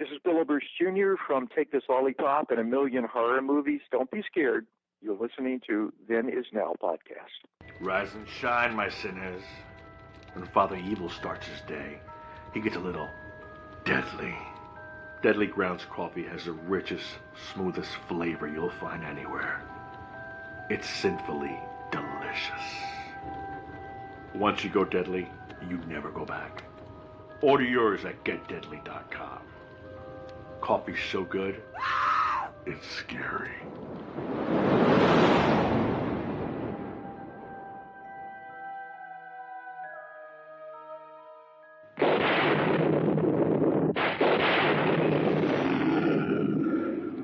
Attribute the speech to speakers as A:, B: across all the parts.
A: this is Bill Bruce Jr. from Take This Lollipop and A Million Horror Movies. Don't be scared. You're listening to Then Is Now podcast.
B: Rise and shine, my sinners. When Father Evil starts his day, he gets a little deadly. Deadly Grounds coffee has the richest, smoothest flavor you'll find anywhere. It's sinfully delicious. Once you go deadly, you never go back. Order yours at getdeadly.com. Coffee's so good, it's scary.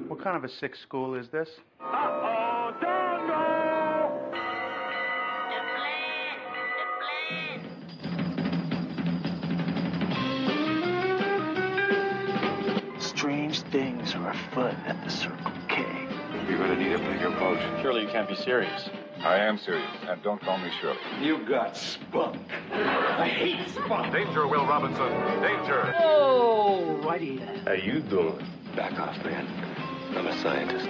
C: What kind of a sick school is this?
A: Uh-oh, Dongo!
D: Strange things are afoot at the Circle K.
E: You're gonna need a bigger boat.
F: Surely you can't be serious.
E: I am serious, and don't call me Shirley.
A: You got spunk. I hate spunk.
E: Danger, Will Robinson. Danger.
D: Oh, righty then.
E: How you doing?
D: Back off, man. I'm a scientist.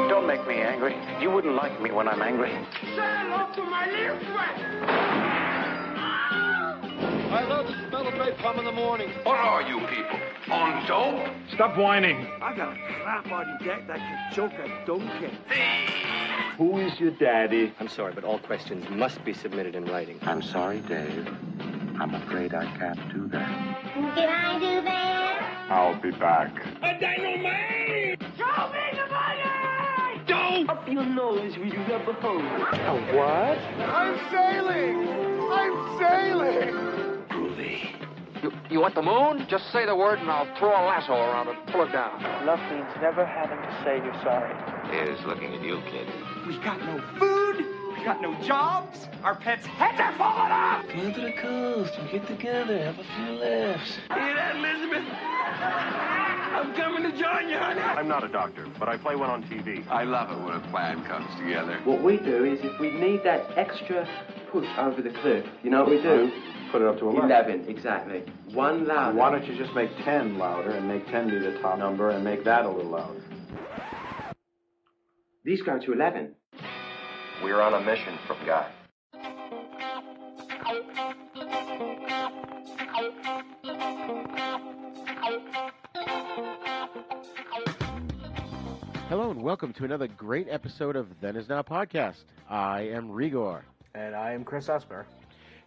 A: Don't make me angry. You wouldn't like me when I'm angry.
G: Stand off to my little friend!
F: I love the smell of napalm in the morning.
E: What are you people? On dope?
B: Stop whining.
G: I got a trap on deck that can choke a donkey.
B: Who is your daddy?
H: I'm sorry, but all questions must be submitted in writing.
D: I'm sorry, Dave. I'm afraid I can't do that.
I: Can I do that?
E: I'll be back.
G: A dynamite! Show me the money!
F: Don't!
G: Up your nose with your rubber hose.
D: A what?
G: I'm sailing! I'm sailing!
D: Groovy.
H: You want the moon? Just say the word and I'll throw a lasso around it and pull it down.
D: Love means never having to say you're sorry.
E: Here's looking at you, kid.
G: We got no food, we got no jobs, our pets' heads are falling off!
D: Come to the coast and get together, have a few laughs.
G: Hear that, Elizabeth? I'm coming to join you, honey.
B: I'm not a doctor, but I play one on TV.
E: I love it when a plan comes together.
J: What we do is if we need that extra push over the cliff, you know what we do?
B: Put it up to 11.
J: 11, exactly. One louder.
B: Why don't you just make 10 louder and make 10 be the top number and make that a little louder?
J: These go to 11.
E: We're on a mission from God.
K: Hello and welcome to another great episode of Then Is Now podcast. I am Re-Gor.
H: And I am Chris Esper.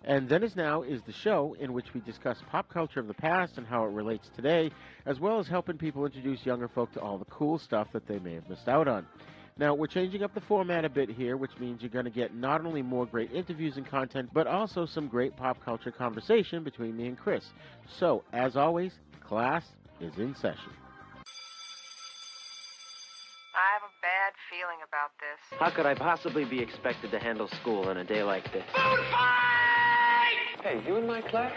K: And Then Is Now is the show in which we discuss pop culture of the past and how it relates today, as well as helping people introduce younger folk to all the cool stuff that they may have missed out on. Now, we're changing up the format a bit here, which means you're going to get not only more great interviews and content, but also some great pop culture conversation between me and Chris. So, as always, class is in session.
L: I have a bad feeling about this.
H: How could I possibly be expected to handle school on a day like this?
G: Food fight!
H: Hey, you in my class?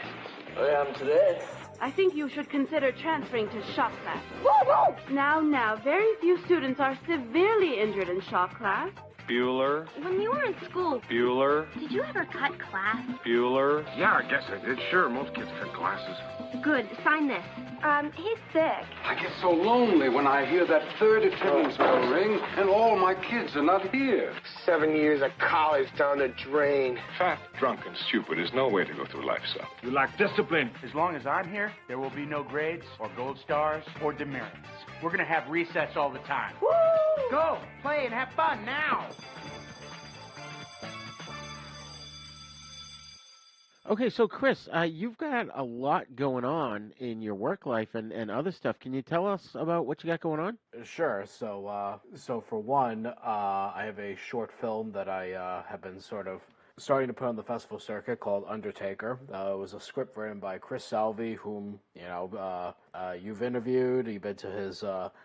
D: I am today.
I: I think you should consider transferring to shop class. Woo! Now, very few students are severely injured in shop class.
E: Bueller.
I: When you were in school,
E: Bueller.
I: did you ever cut class?
E: Bueller. Yeah, I guess I did. Sure, most kids cut classes.
I: Good, sign this. He's sick.
E: I get so lonely when I hear that third attendance bell ring and all my kids are not here.
F: 7 years of college down the drain.
E: Fat, drunk, and stupid is no way to go through life, son.
B: You lack discipline.
C: As long as I'm here, there will be no grades or gold stars or demerits. We're gonna have recess all the time. Woo! Go, play, and have fun now!
K: Okay, so Chris, you've got a lot going on in your work life and other stuff. Can you tell us about what you got going on?
H: Sure. So for one, I have a short film that I have been sort of starting to put on the festival circuit called Undertaker. It was a script written by Chris Salvi, whom, you've interviewed. You've been to his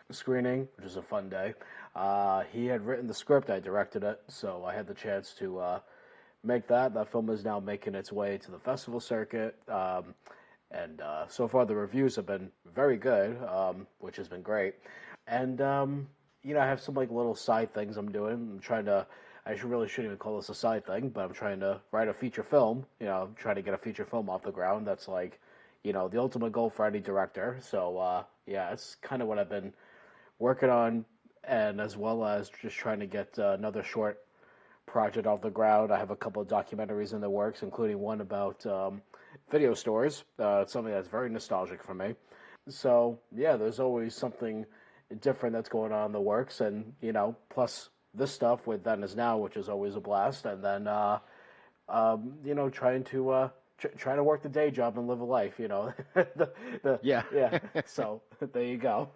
H: screening, which was a fun day. He had written the script. I directed it, so I had the chance to make that. That film is now making its way to the festival circuit. And so far the reviews have been very good, which has been great. And, I have some little side things I'm doing. I'm trying to, shouldn't even call this a side thing, but I'm trying to write a feature film, trying to get a feature film off the ground. That's the ultimate goal for any director. So yeah, it's kind of what I've been working on, and as well as just trying to get another short project off the ground. I have a couple of documentaries in the works, including one about video stores. It's something that's very nostalgic for me. So, yeah, there's always something different that's going on in the works, and, you know, plus this stuff with Then Is Now, which is always a blast, and then, you know, trying to work the day job and live a life, you know.
K: Yeah.
H: So, there you go.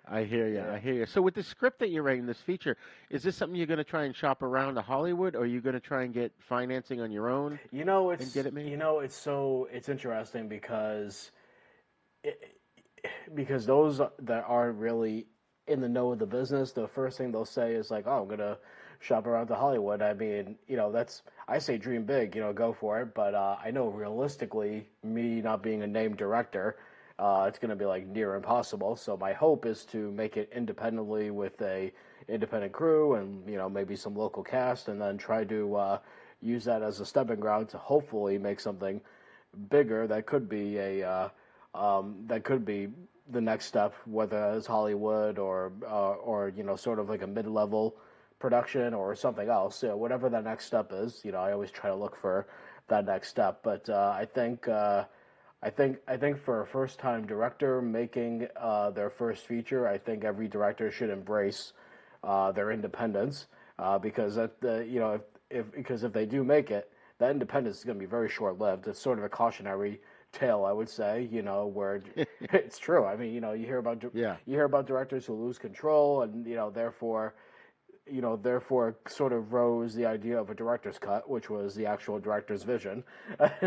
K: I hear you. I hear you. So with the script that you're writing, this feature, is this something you're going to try and shop around to Hollywood, or are you going to try and get financing on your own?
H: You know,
K: and get it made?
H: You know, it's interesting because those that aren't really in the know of the business, the first thing they'll say is like, "Oh, I'm gonna shop around to Hollywood." I mean, you know, I say dream big, you know, go for it. But I know realistically, me not being a named director, it's going to be like near impossible. So my hope is to make it independently with a independent crew and, you know, maybe some local cast, and then try to use that as a stepping ground to hopefully make something bigger that could be the next step, whether it's Hollywood or you know, sort of like a mid-level production or something else. You know, whatever that next step is, you know, I always try to look for that next step. But I think for a first-time director making their first feature, I think every director should embrace their independence, because you know, if they do make it, that independence is going to be very short-lived. It's sort of a cautionary tale, I would say, you know, where it's true. I mean, you know, you hear about directors who lose control, and you know, therefore sort of rose the idea of a director's cut, which was the actual director's vision.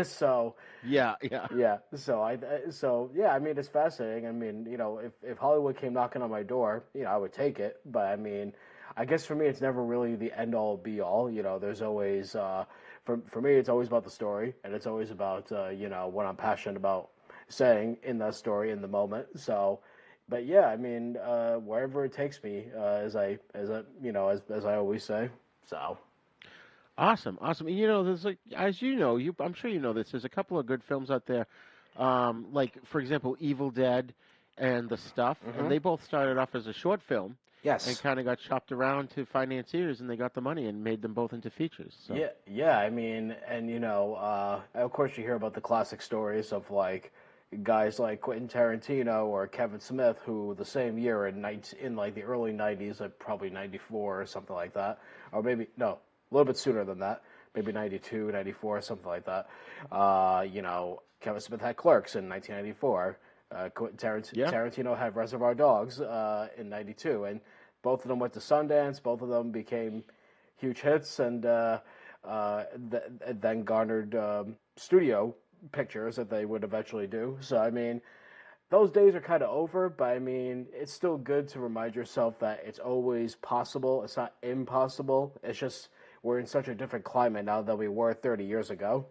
H: So
K: yeah.
H: So I mean, it's fascinating. I mean, you know, if Hollywood came knocking on my door, you know, I would take it. But I mean, I guess for me, it's never really the end all be all. You know, there's always for me, it's always about the story, and it's always about you know, what I'm passionate about saying in that story in the moment. So. But yeah, I mean, wherever it takes me, as I always say. So.
K: Awesome. You know, there's like, as you know, I'm sure you know this. There's a couple of good films out there, like for example, Evil Dead and The Stuff, and they both started off as a short film.
H: Yes.
K: And kind of got shopped around to financiers, and they got the money and made them both into features. So.
H: Yeah. I mean, and you know, of course, you hear about the classic stories of like guys like Quentin Tarantino or Kevin Smith, who the same year in like the early 90s, like probably 94 or something like that, or maybe, no, a little bit sooner than that, maybe 92, 94, something like that. You know, Kevin Smith had Clerks in 1994. Tarantino had Reservoir Dogs in 92, and both of them went to Sundance. Both of them became huge hits, and then garnered studio pictures that they would eventually do. So I mean, those days are kind of over, but I mean, it's still good to remind yourself that it's always possible. It's not impossible. It's just we're in such a different climate now than we were 30 years ago.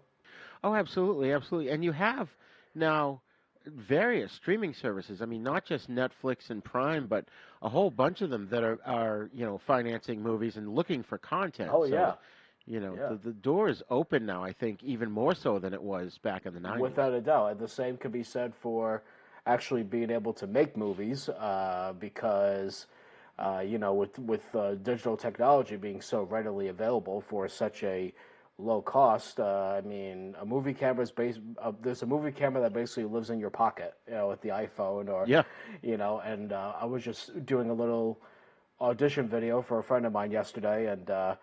K: Oh, absolutely. And you have now various streaming services. I mean, not just Netflix and Prime, but a whole bunch of them that are you know, financing movies and looking for content.
H: Oh, yeah.
K: You know, the door is open now, I think, even more so than it was back in the 90s.
H: Without a doubt. And the same could be said for actually being able to make movies, because, you know, with digital technology being so readily available for such a low cost, I mean, a movie camera there's a movie camera that basically lives in your pocket, you know, with the iPhone or, you know, and I was just doing a little audition video for a friend of mine yesterday, and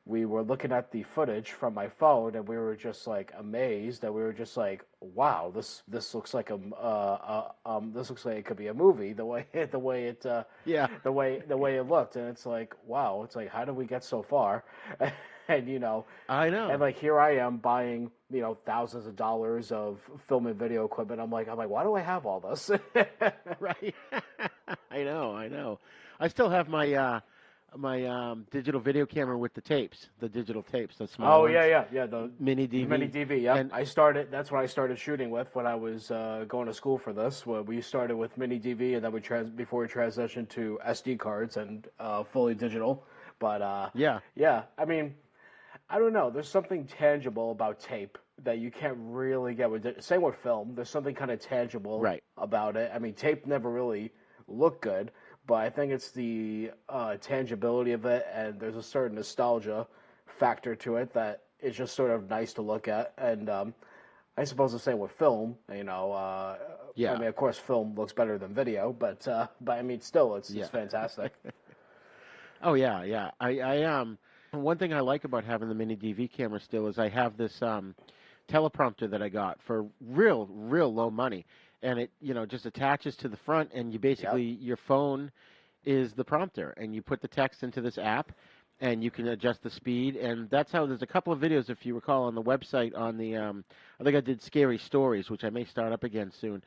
H: we were looking at the footage from my phone, and we were just like amazed, and we were just like, "Wow, this looks like this looks like it could be a movie." The way it looked, and it's like, wow, it's like, how did we get so far? And you know,
K: I know,
H: and like here I am buying, you know, thousands of dollars of film and video equipment. I'm like, why do I have all this?
K: Right. I know. I still have my my digital video camera with the digital tapes, the small ones.
H: Yeah, the
K: mini DV.
H: Mini DV, yeah. And that's what I started shooting with when I was going to school for this. We started with mini DV, and then before we transitioned to SD cards and fully digital. But I mean, I don't know. There's something tangible about tape that you can't really get with it. Same with film. There's something kind of tangible about it. I mean, tape never really looked good, but I think it's the tangibility of it, and there's a certain nostalgia factor to it that is just sort of nice to look at. And I suppose the same with film. You know, I mean, of course, film looks better than video, but I mean, still, it's fantastic.
K: Oh yeah. I one thing I like about having the mini DV camera still is I have this teleprompter that I got for real low money, and it just attaches to the front, and you basically your phone is the prompter, and you put the text into this app, and you can adjust the speed, and that's how. There's a couple of videos, if you recall, on the website on the I think I did Scary Stories, which I may start up again soon,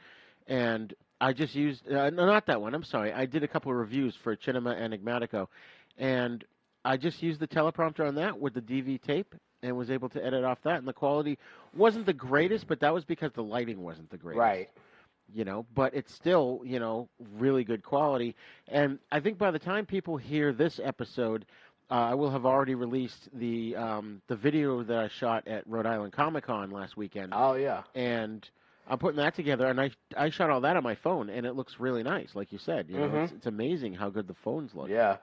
K: and I just used no, not that one. I'm sorry, I did a couple of reviews for Cinema Enigmatico, and I just used the teleprompter on that with the DV tape and was able to edit off that. And the quality wasn't the greatest, but that was because the lighting wasn't the greatest.
H: Right.
K: But it's still, really good quality. And I think by the time people hear this episode, I will have already released the video that I shot at Rhode Island ComiCon last weekend.
H: Oh, yeah.
K: And I'm putting that together, and I shot all that on my phone, and it looks really nice, like you said. It's amazing how good the phones look.
H: Yeah.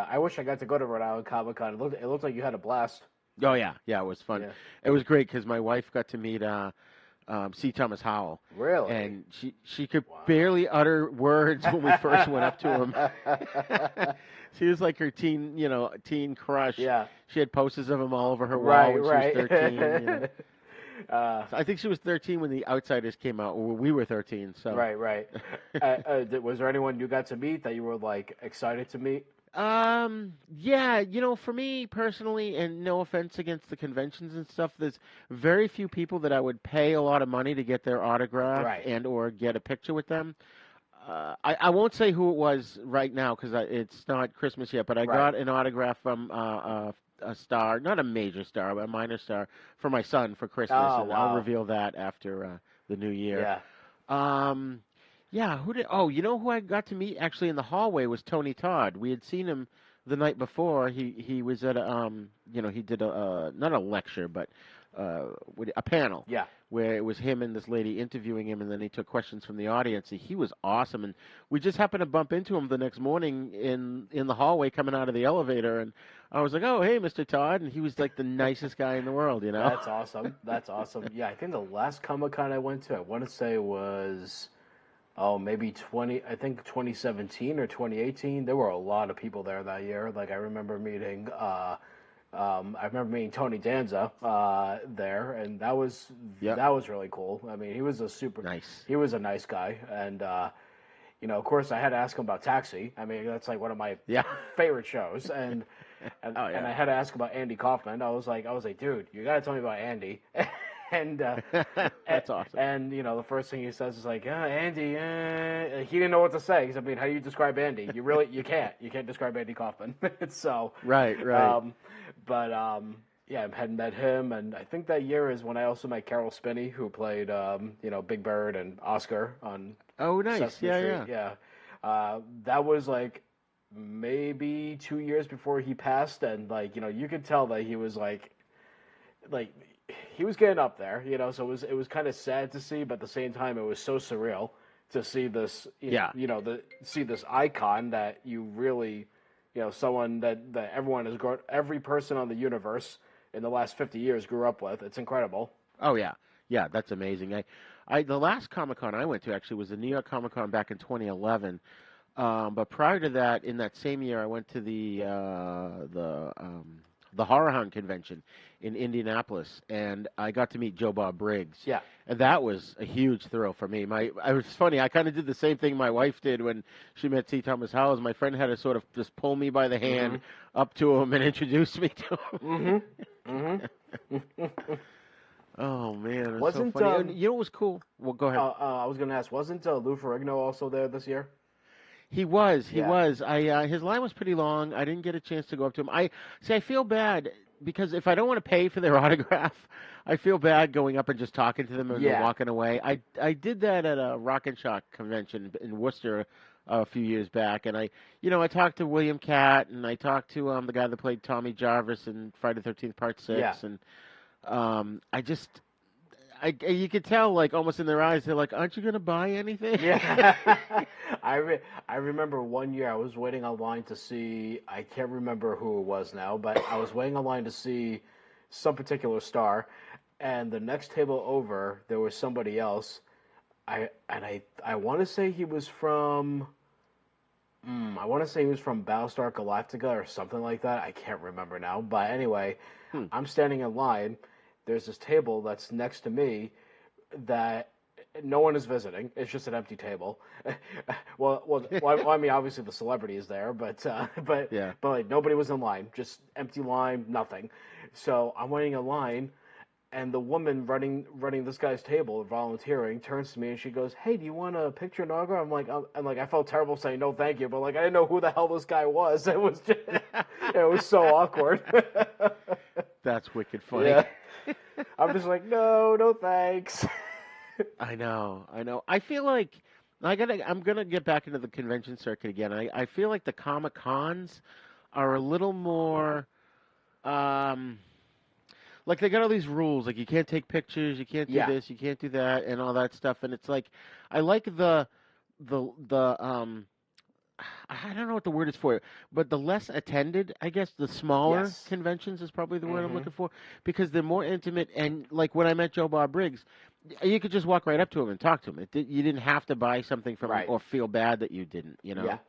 H: I wish I got to go to Rhode Island ComiCon. It looked like you had a blast.
K: Oh yeah, it was fun. Yeah. It was great because my wife got to meet C. Thomas Howell.
H: Really?
K: And she could barely utter words when we first went up to him. She was like her teen crush.
H: Yeah.
K: She had posters of him all over her wall when she was 13. I think she was 13 when The Outsiders came out. We were 13. So
H: right. Was there anyone you got to meet that you were like excited to meet?
K: Yeah, for me personally, and no offense against the conventions and stuff, there's very few people that I would pay a lot of money to get their autograph and or get a picture with them. I won't say who it was right now because it's not Christmas yet, but I got an autograph from a star, not a major star, but a minor star, for my son for Christmas, and I'll reveal that after the new year. Yeah. Who I got to meet actually in the hallway was Tony Todd. We had seen him the night before. He was at he did not a lecture, but a panel.
H: Yeah.
K: Where it was him and this lady interviewing him, and then he took questions from the audience. He was awesome, and we just happened to bump into him the next morning in the hallway coming out of the elevator, and I was like, "Oh, hey, Mr. Todd," and he was like the nicest guy in the world,
H: That's awesome. Yeah, I think the last Comic-Con I went to, I want to say was, maybe 2017 or 2018. There were a lot of people there that year. Like I remember meeting. Tony Danza there, and that was really cool. I mean, he was He was a nice guy, and of course, I had to ask him about Taxi. I mean, that's like one of my favorite shows, and and I had to ask about Andy Kaufman. I was like, dude, you got to tell me about Andy. And
K: that's awesome.
H: And the first thing he says is like, Andy. He didn't know what to say. He said, I mean, how do you describe Andy? You can't describe Andy Kaufman. So
K: right.
H: I hadn't met him, and I think that year is when I also met Carol Spinney, who played Big Bird and Oscar on.
K: Oh, nice.
H: Sesame Street. Yeah. That was like maybe 2 years before he passed, and you could tell that he was like he was getting up there, so it was kind of sad to see, but at the same time it was so surreal to see this see this icon that you really someone that everyone has grown, every person on the universe in the last 50 years grew up with. It's incredible.
K: Oh yeah, that's amazing. The last Comic-Con I went to actually was the New York Comic-Con back in 2011. But prior to that, in that same year, I went to the Horror Hound convention in Indianapolis, and I got to meet Joe Bob Briggs.
H: Yeah.
K: And that was a huge thrill for me. It was funny. I kind of did the same thing my wife did when she met C. Thomas Howell. My friend had to sort of just pull me by the hand up to him and introduce me to him. Oh, man. It was so funny. You know what was cool? Well, go ahead.
H: I was going to ask, wasn't Lou Ferrigno also there this year?
K: He was. His line was pretty long. I didn't get a chance to go up to him. I feel bad. because if I don't want to pay for their autograph, I feel bad going up and just talking to them and then walking away. I did that at a Rock and Shock convention in Worcester a few years back, and I talked to William Catt, and I talked to the guy that played Tommy Jarvis in Friday the 13th Part 6, and you could tell, like, almost in their eyes, they're like, aren't you going to buy anything?
H: Yeah. I remember one year I was waiting online to see, I can't remember who it was now, but I was waiting online to see some particular star, and the next table over, there was somebody else. I want to say he was from... I want to say he was from Battlestar Galactica or something like that. I can't remember now. But anyway, I'm standing in line. There's this table that's next to me that no one is visiting. It's just an empty table. well, I mean, obviously the celebrity is there, but like nobody was in line. Just empty line, nothing. So I'm waiting in line. And the woman running this guy's table, volunteering, turns to me and she goes, "Hey, do you want a picture and autograph?" I'm like, I felt terrible saying no, thank you, but like I didn't know who the hell this guy was. It was just, it was so awkward.
K: That's wicked funny.
H: Yeah. I'm just like, no thanks.
K: I know. I feel like I'm gonna get back into the convention circuit again. I feel like the Comic-Cons are a little more. Like, they got all these rules, like you can't take pictures, you can't do this, you can't do that, and all that stuff. And it's like, I like the I don't know what the word is for it, but the less attended, I guess, the smaller conventions is probably the word I'm looking for, because they're more intimate. And like when I met Joe Bob Briggs, you could just walk right up to him and talk to him. You didn't have to buy something from him or feel bad that you didn't.
H: Yeah.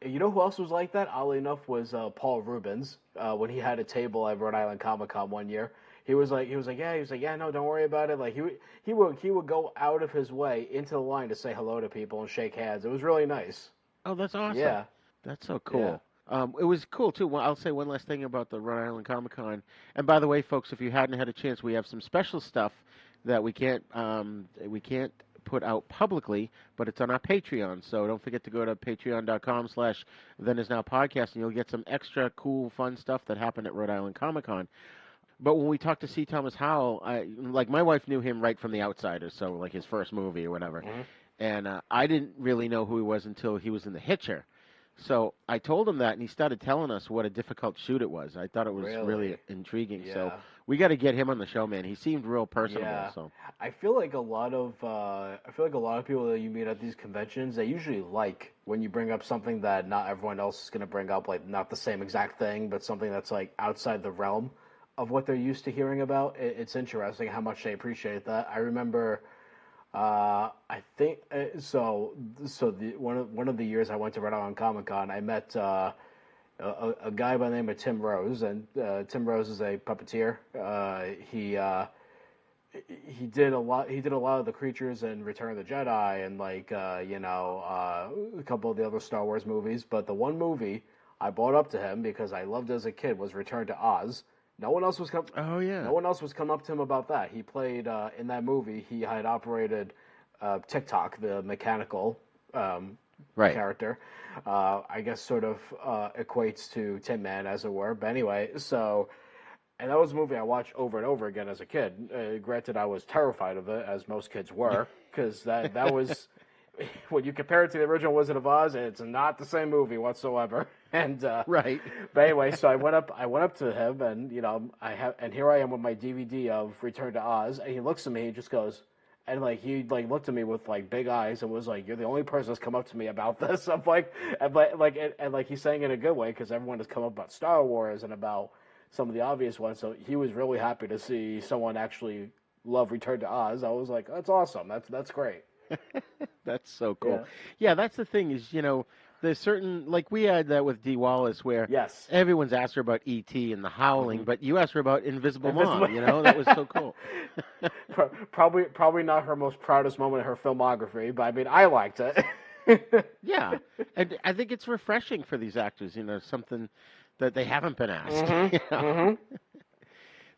H: You know who else was like that? Oddly enough, was Paul Rubens when he had a table at Rhode Island ComiCon one year. He was like, yeah, no, don't worry about it. Like he would go out of his way into the line to say hello to people and shake hands. It was really nice.
K: Oh, that's awesome.
H: Yeah,
K: that's so cool. Yeah. It was cool too. Well, I'll say one last thing about the Rhode Island ComiCon. And by the way, folks, if you hadn't had a chance, we have some special stuff that we can't put out publicly, but it's on our Patreon. So don't forget to go to patreon.com/ThenIsNowPodcast, and you'll get some extra cool, fun stuff that happened at Rhode Island ComiCon. But when we talked to C. Thomas Howell, like my wife knew him right from The Outsiders, so like his first movie or whatever. Mm-hmm. And I didn't really know who he was until he was in The Hitcher. So I told him that, and he started telling us what a difficult shoot it was. I thought it was really intriguing. Yeah. So we got to get him on the show, man. He seemed real personable. Yeah. So
H: I feel like a lot of people that you meet at these conventions, they usually like when you bring up something that not everyone else is going to bring up, like not the same exact thing, but something that's like outside the realm of what they're used to hearing about. It's interesting how much they appreciate that. I remember. I think so. One of the years I went to Rhode Island ComiCon, I met a guy by the name of Tim Rose, and Tim Rose is a puppeteer. He did a lot. He did a lot of the creatures in Return of the Jedi and a couple of the other Star Wars movies. But the one movie I brought up to him because I loved as a kid was Return to Oz. No one else was come.
K: Oh yeah.
H: No one else was come up to him about that. He played in that movie. He had operated TikTok, the mechanical character. I guess sort of equates to Tin Man, as it were. But anyway, and that was a movie I watched over and over again as a kid. Granted, I was terrified of it, as most kids were, because that was when you compare it to the original Wizard of Oz, it's not the same movie whatsoever. And
K: right.
H: But anyway, so I went up to him, and here I am with my DVD of Return to Oz, and he looks at me, and just goes, and he looked at me with big eyes and was like, "You're the only person that's come up to me about this." I'm like, and he's saying it in a good way because everyone has come up about Star Wars and about some of the obvious ones. So he was really happy to see someone actually love Return to Oz. I was like, "That's awesome. That's great."
K: That's so cool. Yeah, that's the thing is, there's certain, we had that with Dee Wallace where everyone's asked her about E.T. and the Howling, but you asked her about Invisible Mom, that was so cool.
H: Probably not her most proudest moment in her filmography, but I mean, I liked it.
K: Yeah, and I think it's refreshing for these actors, something that they haven't been asked. Mm-hmm.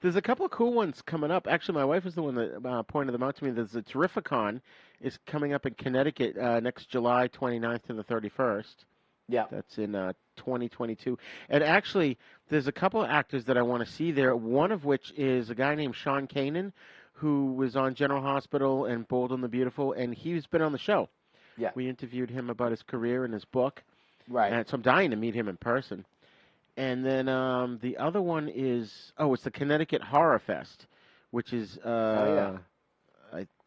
K: There's a couple of cool ones coming up. Actually, my wife is the one that pointed them out to me. There's the Terrificon is coming up in Connecticut next July 29th to the 31st.
H: Yeah.
K: That's in 2022. And actually, there's a couple of actors that I want to see there, one of which is a guy named Sean Kanan, who was on General Hospital and Bold and the Beautiful, and he's been on the show.
H: Yeah.
K: We interviewed him about his career and his book.
H: Right.
K: And so I'm dying to meet him in person. And then the other one is, it's the Connecticut Horror Fest, which is, I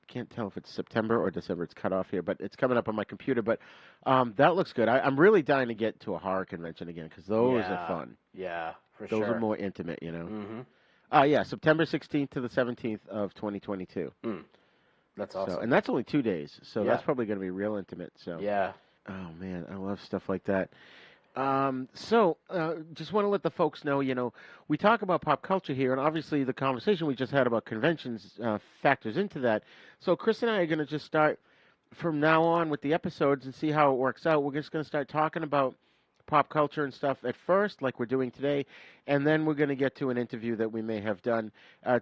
K: can't tell if it's September or December. It's cut off here, but it's coming up on my computer. But that looks good. I'm really dying to get to a horror convention again because those are fun.
H: Yeah, for
K: those
H: sure.
K: Those are more intimate, you know.
H: Mm-hmm.
K: September 16th to the 17th of 2022.
H: That's awesome.
K: So, and that's only 2 days, so that's probably going to be real intimate. So
H: yeah.
K: Oh man, I love stuff like that. Just want to let the folks know, we talk about pop culture here, and obviously the conversation we just had about conventions factors into that. So Chris and I are going to just start from now on with the episodes and see how it works out. We're just going to start talking about pop culture and stuff at first, like we're doing today, and then we're going to get to an interview that we may have done.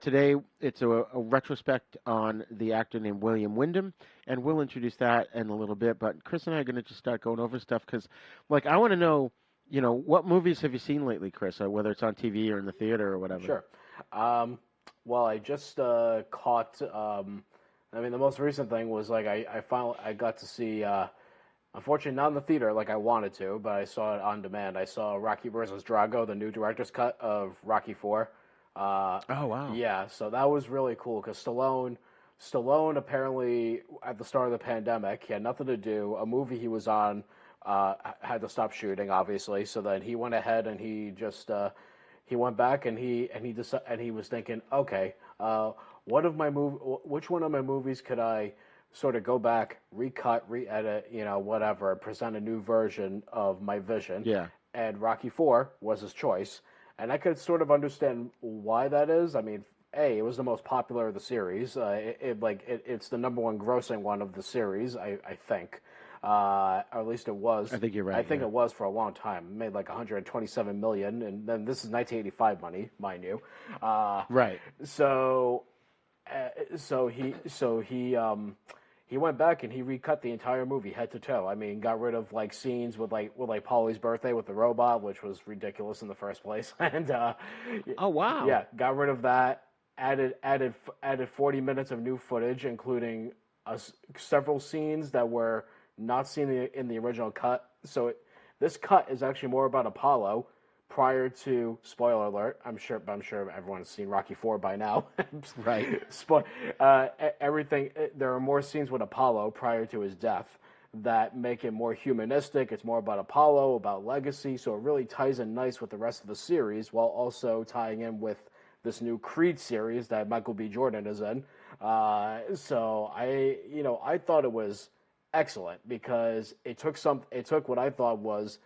K: Today, it's a retrospect on the actor named William Windom, and we'll introduce that in a little bit. But Chris and I are going to just start going over stuff because, I want to know, what movies have you seen lately, Chris, whether it's on TV or in the theater or whatever?
H: Sure. Well, I just caught. The most recent thing was I got to see. Unfortunately, not in the theater like I wanted to, but I saw it on demand. I saw Rocky vs. Drago, the new director's cut of Rocky 4.
K: Oh, wow.
H: Yeah, so that was really cool because Stallone apparently, at the start of the pandemic, he had nothing to do. A movie he was on had to stop shooting, obviously, so then he went ahead and he just he went back and he was thinking, okay, which one of my movies could I sort of go back, recut, re-edit, whatever, present a new version of my vision.
K: Yeah.
H: And Rocky 4 was his choice. And I could sort of understand why that is. I mean, it was the most popular of the series. It's the number one grossing one of the series, I think. Or at least it was.
K: I think you're right.
H: I think it was for a long time. It made like $127 million, and then this is 1985 money, mind you.
K: Right.
H: So he went back and he recut the entire movie head to toe. I mean, got rid of scenes with Paulie's birthday with the robot, which was ridiculous in the first place. And
K: oh wow,
H: yeah, got rid of that. Added 40 minutes of new footage, including several scenes that were not seen in the original cut. So this cut is actually more about Apollo. Prior to, spoiler alert, I'm sure everyone's seen Rocky 4 by now.
K: Right.
H: Everything. There are more scenes with Apollo prior to his death that make it more humanistic. It's more about Apollo, about legacy. So it really ties in nice with the rest of the series, while also tying in with this new Creed series that Michael B. Jordan is in. So I thought it was excellent because it took what I thought was.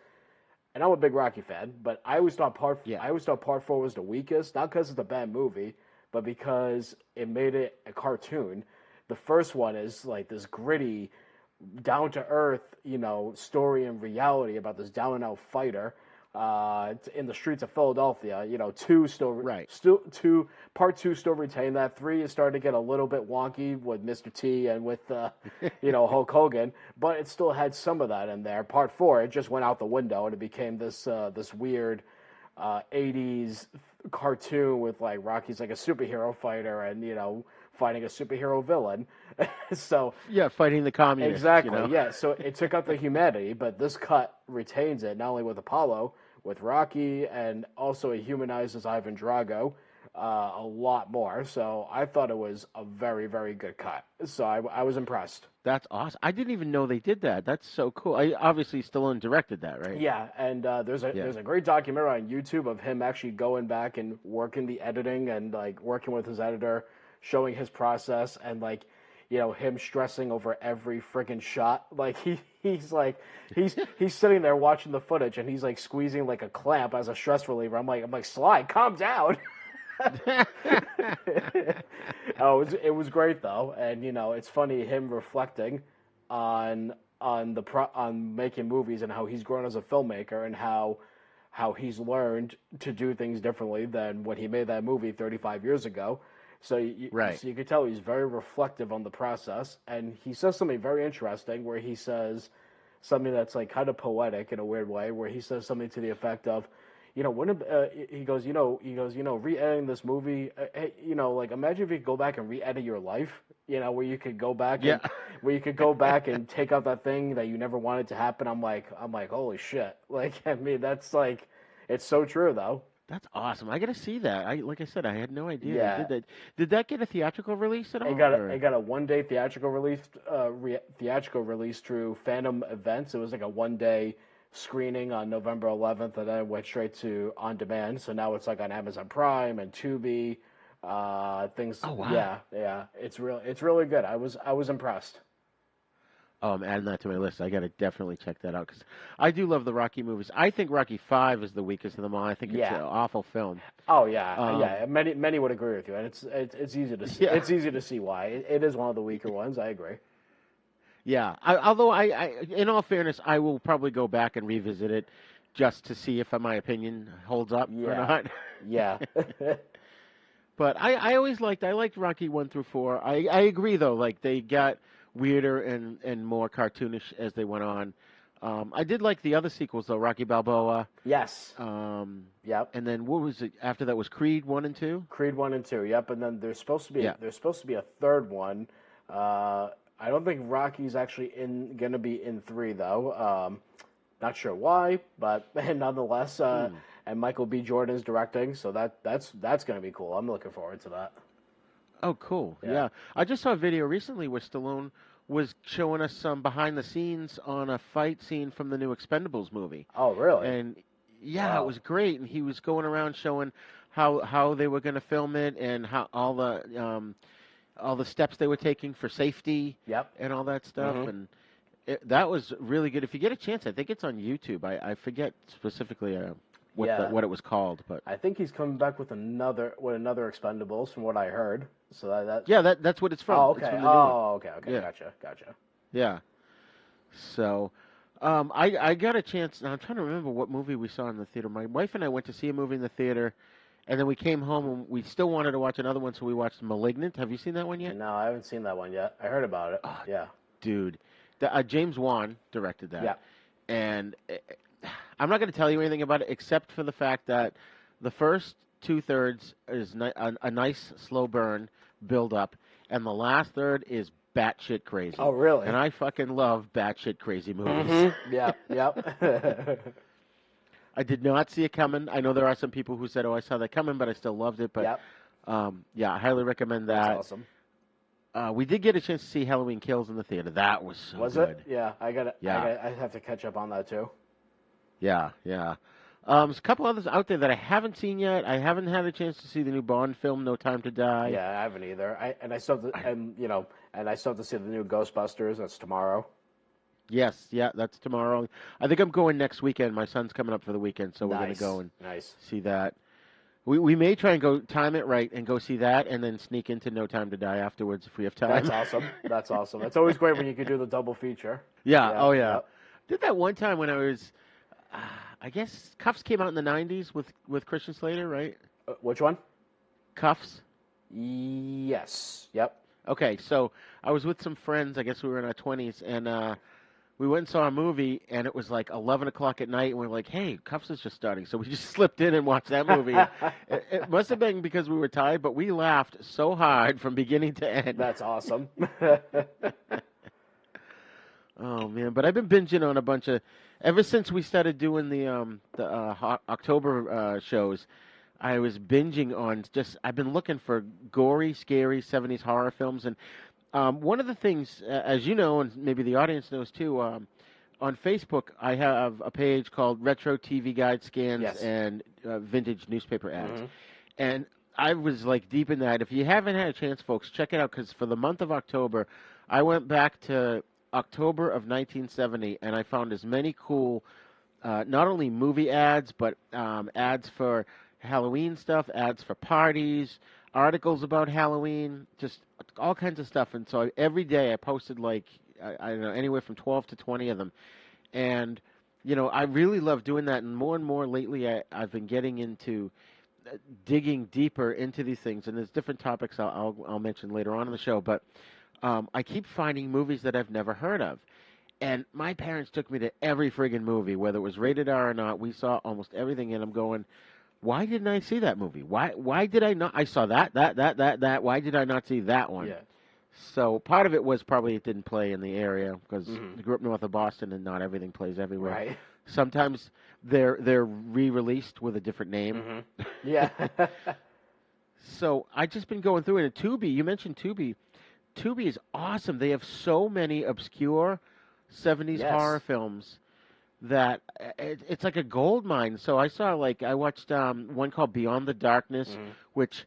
H: And I'm a big Rocky fan, but I always thought Part 4 was the weakest, not because it's a bad movie, but because it made it a cartoon. The first one is like this gritty, down to earth, story and reality about this down and out fighter in the streets of Philadelphia. Part 2 still retained that. 3 is starting to get a little bit wonky with Mr. T and with Hulk Hogan, but it still had some of that in there. Part 4, it just went out the window and it became this weird 80s cartoon with Rocky's like a superhero fighter and fighting a superhero villain. So
K: fighting the communists.
H: Exactly. Yeah. So it took out the humanity, but this cut retains it not only with Apollo, with Rocky, and also it humanizes Ivan Drago a lot more. So I thought it was a very, very good cut. So I was impressed.
K: That's awesome. I didn't even know they did that. That's so cool. Obviously Stallone directed that, right?
H: Yeah, and there's a great documentary on YouTube of him actually going back and working the editing and working with his editor, showing his process and him stressing over every friggin' shot. He's sitting there watching the footage and he's squeezing a clamp as a stress reliever. I'm like, Sly, calm down. It was great though, and it's funny him reflecting on making movies and how he's grown as a filmmaker and how he's learned to do things differently than when he made that movie 35 years ago. So you can tell he's very reflective on the process, and he says something very interesting where he says something that's like kind of poetic in a weird way, where he says something to the effect of, he goes, re-editing this movie, like imagine if you could go back and re-edit your life, where you could go back and take out that thing that you never wanted to happen. I'm like, holy shit. Like, I mean, that's like, it's so true though.
K: That's awesome. I got to see that. Like I said, I had no idea
H: Yeah.
K: they did that. Did that get a theatrical release at all?
H: It got a one-day theatrical release through Phantom Events. It was like a one-day screening on November 11th, and then it went straight to on demand. So now it's like on Amazon Prime and Tubi, things.
K: Oh wow!
H: Yeah. It's really good. I was impressed.
K: Oh, I'm adding that to my list. I got to definitely check that out because I do love the Rocky movies. I think Rocky 5 is the weakest of them all. I think it's an awful film.
H: Oh yeah. Many would agree with you, and it's easy to see. It's easy to see why it is one of the weaker ones. I agree.
K: Yeah, although I, in all fairness, I will probably go back and revisit it just to see if my opinion holds up or not.
H: Yeah.
K: But I liked Rocky 1 through 4. I agree though, like they got weirder and more cartoonish as they went on. I did like the other sequels though, Rocky Balboa.
H: Yes.
K: Yep. And then what was it after that? Was Creed 1 and 2?
H: Creed 1 and 2. Yep. And then there's supposed to be a third one. I don't think Rocky's actually going to be in 3 though. Not sure why, but nonetheless, and Michael B. Jordan is directing, so that's going to be cool. I'm looking forward to that.
K: Oh, cool. Yeah. I just saw a video recently where Stallone was showing us some behind the scenes on a fight scene from the new Expendables movie.
H: Oh, really?
K: And it was great. And he was going around showing how they were going to film it and how all the steps they were taking for safety.
H: Yep.
K: And all that stuff.
H: Mm-hmm.
K: And that was really good. If you get a chance, I think it's on YouTube. I forget specifically what it was called, but
H: I think he's coming back with another Expendables, from what I heard. So
K: that's what it's from.
H: Oh, okay.
K: It's from the new one.
H: Okay.
K: Yeah.
H: Gotcha.
K: Yeah. So, I got a chance. Now I'm trying to remember what movie we saw in the theater. My wife and I went to see a movie in the theater, and then we came home and we still wanted to watch another one, so we watched *Malignant*. Have you seen that one yet?
H: No, I haven't seen that one yet. I heard about it.
K: Oh,
H: yeah.
K: Dude, James Wan directed that.
H: Yeah.
K: And I'm not going to tell you anything about it except for the fact that the first 2/3 is a nice slow burn build up, and the last third is batshit crazy.
H: Oh, really?
K: And I fucking love batshit crazy movies.
H: Mm-hmm. Yeah. Yep.
K: I did not see it coming. I know there are some people who said, "Oh, I saw that coming," but I still loved it. But
H: yep.
K: I highly recommend that.
H: That's awesome.
K: We did get a chance to see Halloween Kills in the theater. That was so good.
H: Was it? Yeah, I have to catch up on that too.
K: Yeah. There's a couple others out there that I haven't seen yet. I haven't had a chance to see the new Bond film, No Time to Die.
H: Yeah, I haven't either. I still have to see the new Ghostbusters. That's tomorrow.
K: Yes, that's tomorrow. I think I'm going next weekend. My son's coming up for the weekend, so we're going to go and see that. We may try and go time it right and go see that, and then sneak into No Time to Die afterwards if we have time.
H: That's awesome. It's always great when you can do the double feature.
K: Yeah. Oh yeah.
H: Yep.
K: Did that one time when I was. I guess Cuffs came out in the 90s with Christian Slater, right?
H: Which one?
K: Cuffs?
H: Yes. Yep.
K: Okay, so I was with some friends. I guess we were in our 20s, and we went and saw a movie, and it was like 11 o'clock at night, and we were like, hey, Cuffs is just starting. So we just slipped in and watched that movie. It must have been because we were tired, but we laughed so hard from beginning to end.
H: That's awesome.
K: Oh, man. But I've been binging on a bunch of... Ever since we started doing the October shows, I was binging on just... I've been looking for gory, scary 70s horror films. And one of the things, as you know, and maybe the audience knows too, on Facebook, I have a page called Retro TV Guide Scans and Vintage Newspaper Ads. Mm-hmm. And I was like deep in that. If you haven't had a chance, folks, check it out, because for the month of October, I went back to October of 1970, and I found as many cool, not only movie ads, but ads for Halloween stuff, ads for parties, articles about Halloween, just all kinds of stuff. And so every day I posted like, I don't know, anywhere from 12 to 20 of them. And, you know, I really love doing that. And more lately I've been getting into digging deeper into these things. And there's different topics I'll mention later on in the show. But I keep finding movies that I've never heard of. And my parents took me to every friggin' movie, whether it was rated R or not. We saw almost everything, and I'm going, why didn't I see that movie? Why did I not? I saw that. Why did I not see that one?
H: Yeah.
K: So part of it was probably it didn't play in the area because I grew up north of Boston, and not everything plays everywhere.
H: Right.
K: Sometimes they're re-released with a different name.
H: Yeah.
K: So I just been going through it. And Tubi, you mentioned Tubi. Tubi is awesome. They have so many obscure 70s horror films that it's like a gold mine. So I watched one called Beyond the Darkness, which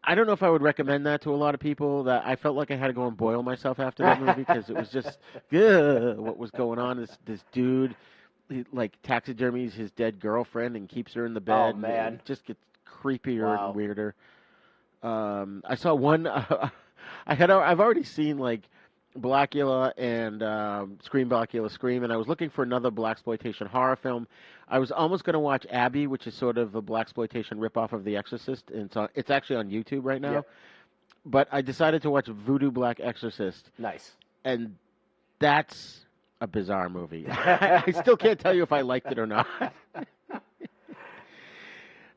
K: I don't know if I would recommend that to a lot of people. That I felt like I had to go and boil myself after that movie because it was just what was going on. This dude, he, like, taxidermies his dead girlfriend and keeps her in the bed.
H: Oh, man.
K: It just gets creepier and weirder. I saw one. I've already seen like Blackula and Scream, and I was looking for another blaxploitation horror film. I was almost going to watch Abby, which is sort of a blaxploitation ripoff of The Exorcist, and it's actually on YouTube right now.
H: Yep.
K: But I decided to watch Voodoo Black Exorcist.
H: Nice.
K: And that's a bizarre movie. I still can't tell you if I liked it or not.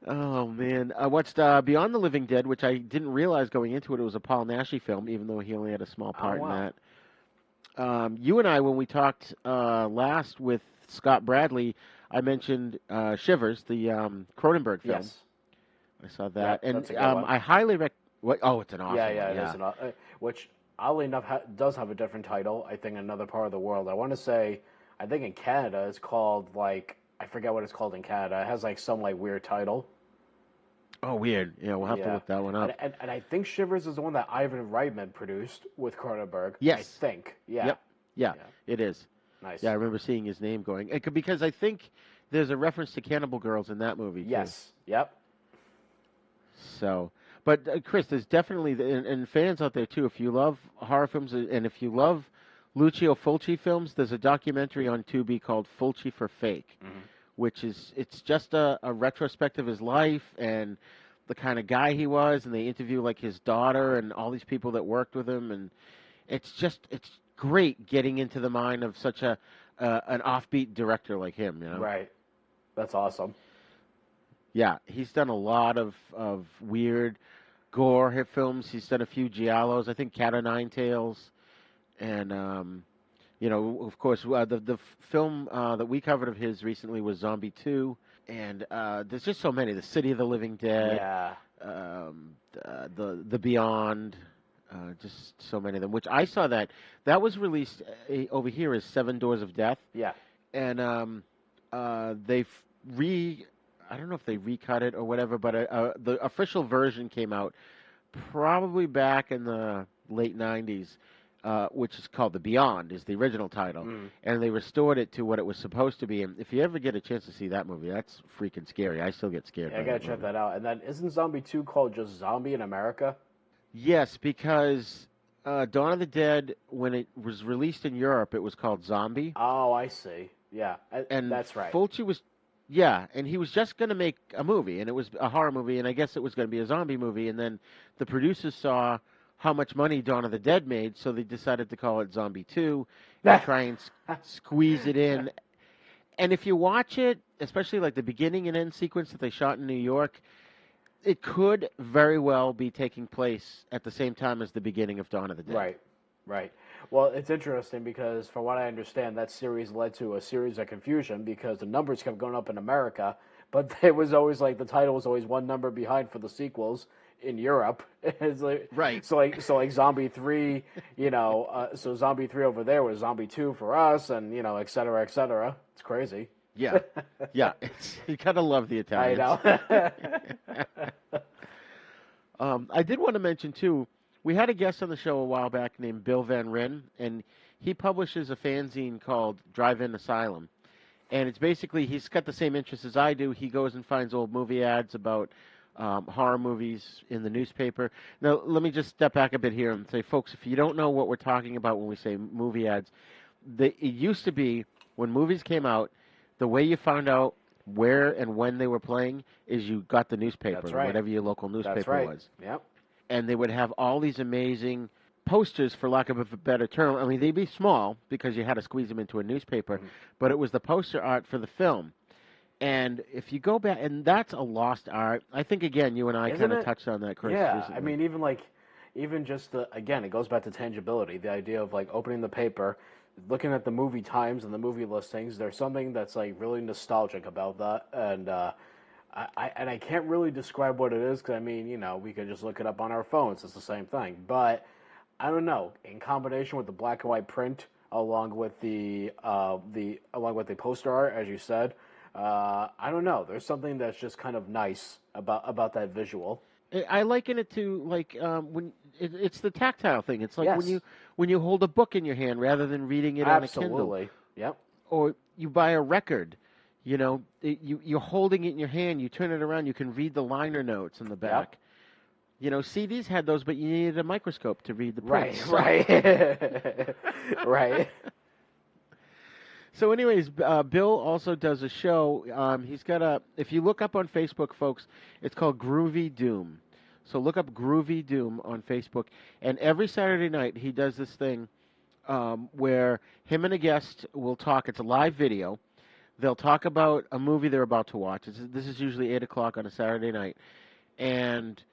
K: Oh, man. I watched Beyond the Living Dead, which I didn't realize going into it was a Paul Naschy film, even though he only had a small part in that. You and I, when we talked last with Scott Bradley, I mentioned Shivers, the Cronenberg film.
H: Yes.
K: I saw that.
H: Yeah,
K: and I highly recommend... Oh, it's an awesome one.
H: It is. Which, oddly enough, does have a different title, I think, in another part of the world. I want to say, I think in Canada, it's called, like... I forget what it's called in Canada. It has like some like weird title.
K: Oh, weird. Yeah, we'll have to look that one up.
H: And I think Shivers is the one that Ivan Reitman produced with Cronenberg.
K: Yes.
H: I think. Yeah.
K: Yep. Yeah, it is.
H: Nice.
K: Yeah, I remember seeing his name going. Because I think there's a reference to Cannibal Girls in that movie.
H: Yes.
K: Too.
H: Yep.
K: So, but Chris, there's definitely, and fans out there too, if you love horror films and if you love Lucio Fulci films, there's a documentary on Tubi called Fulci for Fake, which is, it's just a retrospective of his life and the kind of guy he was, and they interview like his daughter and all these people that worked with him, and it's great getting into the mind of such an offbeat director like him, you know?
H: Right. That's awesome.
K: Yeah, he's done a lot of weird gore hit films. He's done a few giallos, I think Cat o' Nine Tails. And, of course, the film that we covered of his recently was Zombie 2. And there's just so many. The City of the Living Dead.
H: Yeah.
K: The Beyond. Just so many of them. Which I saw that was released over here as Seven Doors of Death.
H: Yeah.
K: And I don't know if they recut it or whatever, but the official version came out probably back in the late 90s. Which is called The Beyond, is the original title. And they restored it to what it was supposed to be. And if you ever get a chance to see that movie, that's freaking scary. I still get scared.
H: Yeah, I gotta check that out. And then, isn't Zombie 2 called just Zombie in America?
K: Yes, because Dawn of the Dead, when it was released in Europe, it was called Zombie.
H: Oh, I see. Yeah,
K: and
H: that's right.
K: Fulci was... Yeah, and he was just going to make a movie, and it was a horror movie, and I guess it was going to be a zombie movie. And then the producers saw how much money Dawn of the Dead made, so they decided to call it Zombie 2 and try and squeeze it in. And if you watch it, especially like the beginning and end sequence that they shot in New York, it could very well be taking place at the same time as the beginning of Dawn of the Dead.
H: Right. Well, it's interesting because, from what I understand, that series led to a series of confusion because the numbers kept going up in America, but it was always like the title was always one number behind for the sequels in Europe. It's like,
K: right.
H: So like Zombie 3, so Zombie 3 over there was Zombie 2 for us, and et cetera, et cetera. It's crazy.
K: Yeah. You gotta love the Italians.
H: I
K: know. I did want to mention too. We had a guest on the show a while back named Bill Van Ryn, and he publishes a fanzine called Drive-In Asylum. And it's basically, he's got the same interests as I do. He goes and finds old movie ads about horror movies in the newspaper. Now, let me just step back a bit here and say, folks, if you don't know what we're talking about when we say movie ads, it used to be, when movies came out, the way you found out where and when they were playing is you got the newspaper,
H: That's right.
K: whatever your local newspaper was.
H: Yep.
K: And they would have all these amazing posters, for lack of a better term. I mean, they'd be small because you had to squeeze them into a newspaper, but it was the poster art for the film. And if you go back, and that's a lost art. I think, again, you and I kind of touched on that, Chris.
H: Yeah,
K: recently.
H: I mean, even just again, it goes back to tangibility. The idea of like opening the paper, looking at the movie times and the movie listings. There's something that's like really nostalgic about that, and I can't really describe what it is because I mean, we could just look it up on our phones. It's the same thing, but I don't know. In combination with the black and white print, along with the poster art, as you said. I don't know. There's something that's just kind of nice about that visual.
K: I liken it to like when it's the tactile thing. It's like
H: Yes.
K: when you hold a book in your hand rather than reading it on a Kindle.
H: Absolutely. Yep.
K: Or you buy a record. You're holding it in your hand. You turn it around. You can read the liner notes in the back. Yep. CDs had those, but you needed a microscope to read the print.
H: Right. Right.
K: So anyways, Bill also does a show. He's got if you look up on Facebook, folks, it's called Groovy Doom. So look up Groovy Doom on Facebook. And every Saturday night he does this thing where him and a guest will talk. It's a live video. They'll talk about a movie they're about to watch. This is usually 8 o'clock on a Saturday night. And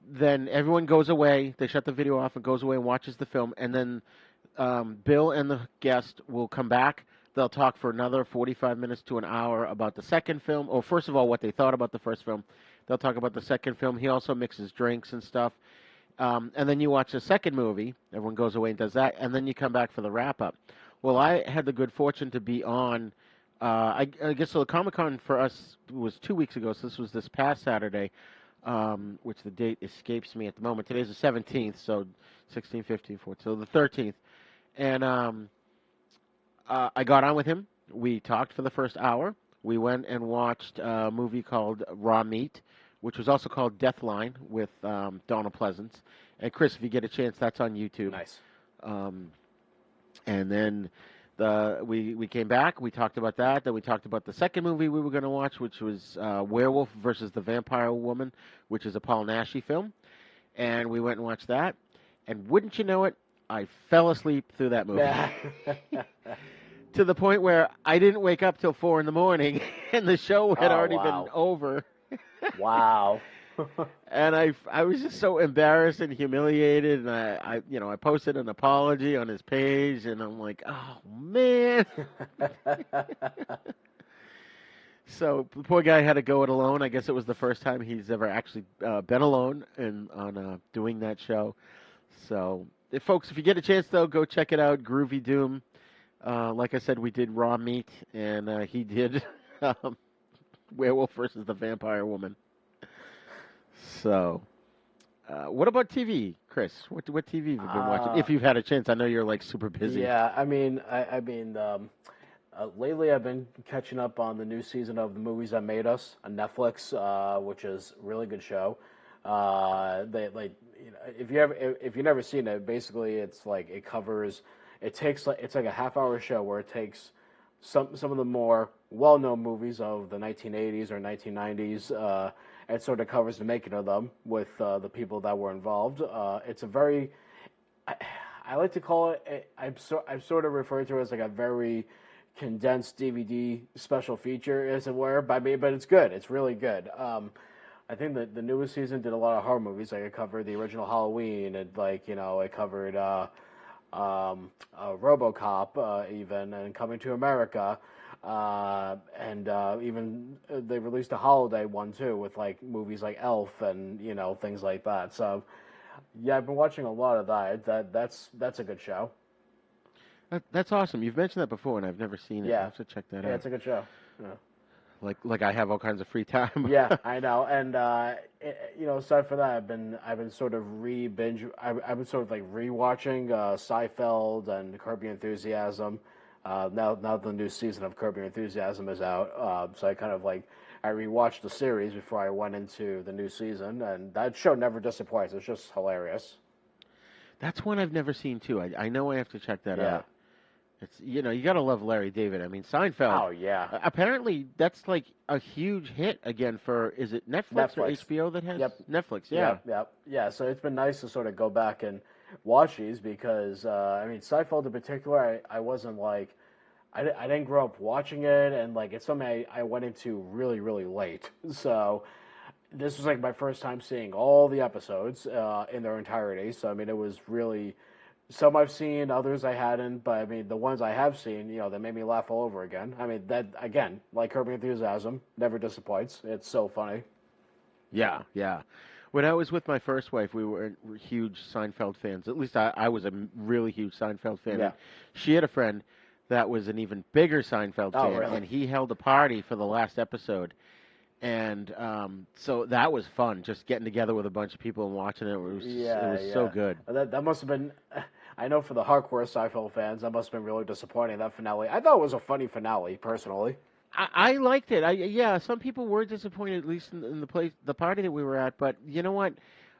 K: then everyone goes away. They shut the video off and goes away and watches the film. And then Bill and the guest will come back. They'll talk for another 45 minutes to an hour about the second film. Or first of all, what they thought about the first film. They'll talk about the second film. He also mixes drinks and stuff. And then you watch the second movie. Everyone goes away and does that. And then you come back for the wrap-up. Well, I had the good fortune to be on, I guess so the ComiCon for us was 2 weeks ago. So this was this past Saturday, which the date escapes me at the moment. Today's the 17th, so 16, 15, 14. So the 13th. And I got on with him. We talked for the first hour. We went and watched a movie called Raw Meat, which was also called Deathline with Donald Pleasance. And Chris, if you get a chance, that's on YouTube.
H: Nice.
K: And then we came back. We talked about that. Then we talked about the second movie we were going to watch, which was Werewolf versus the Vampire Woman, which is a Paul Naschy film. And we went and watched that. And wouldn't you know it, I fell asleep through that movie. To the point where I didn't wake up till 4 in the morning, and the show had already been over.
H: Wow.
K: And I was just so embarrassed and humiliated, and I posted an apology on his page, and I'm like, oh man. So the poor guy had to go it alone. I guess it was the first time he's ever actually been alone on doing that show. So, folks, if you get a chance, though, go check it out, Groovy Doom. Like I said, we did Raw Meat, and he did Werewolf versus the Vampire Woman. So, what about TV, Chris? What TV have you been watching? If you've had a chance, I know you're like super busy.
H: Yeah, I mean, lately I've been catching up on the new season of The Movies That Made Us on Netflix, which is a really good show. If you've never seen it, basically it's like it's like a half-hour show where it takes some of the more well-known movies of the 1980s or 1990s. It sort of covers the making of them with the people that were involved. It's a very, I like to call it, I've sort of referred to it as like a very condensed DVD special feature, as it were, by me, but it's good. It's really good. I think that the newest season did a lot of horror movies. Like it covered the original Halloween, and it covered RoboCop, even, and Coming to America, and even they released a holiday one too with like movies like Elf and things like that. So yeah, I've been watching a lot of that. That's a good show.
K: That's awesome. You've mentioned that before, and I've never seen it.
H: Yeah.
K: I have to check that out.
H: Yeah, it's a good show. Yeah.
K: Like I have all kinds of free time.
H: Yeah, I know. And aside from that, I've been sort of I've been sort of like rewatching Seinfeld and Curb Your Enthusiasm. Now the new season of Curb Your Enthusiasm is out, so I kind of I rewatched the series before I went into the new season, and that show never disappoints. It's just hilarious.
K: That's one I've never seen too. I know I have to check that out. It's you gotta love Larry David. I mean, Seinfeld.
H: Oh yeah.
K: Apparently, that's like a huge hit again for is it Netflix or HBO that has?
H: Yep.
K: Netflix. Yeah.
H: Yep. Yeah. So it's been nice to sort of go back and watch these because, I mean, Seinfeld in particular, I wasn't like, I didn't grow up watching it, and like it's something I went into really, really late. So this was like my first time seeing all the episodes in their entirety. So I mean, it was really some I've seen, others I hadn't. But I mean, the ones I have seen, that made me laugh all over again. I mean, that again, like Curb Your Enthusiasm, never disappoints. It's so funny.
K: Yeah, yeah. When I was with my first wife, we were huge Seinfeld fans. At least I was a really huge Seinfeld fan.
H: Yeah.
K: And she had a friend that was an even bigger Seinfeld fan,
H: really?
K: and he held a party for the last episode. And so that was fun, just getting together with a bunch of people and watching it. It was so good.
H: That must have been, I know for the hardcore Seinfeld fans, that must have been really disappointing, that finale. I thought it was a funny finale, personally.
K: I liked it. Some people were disappointed, at least in the party that we were at. But you know what?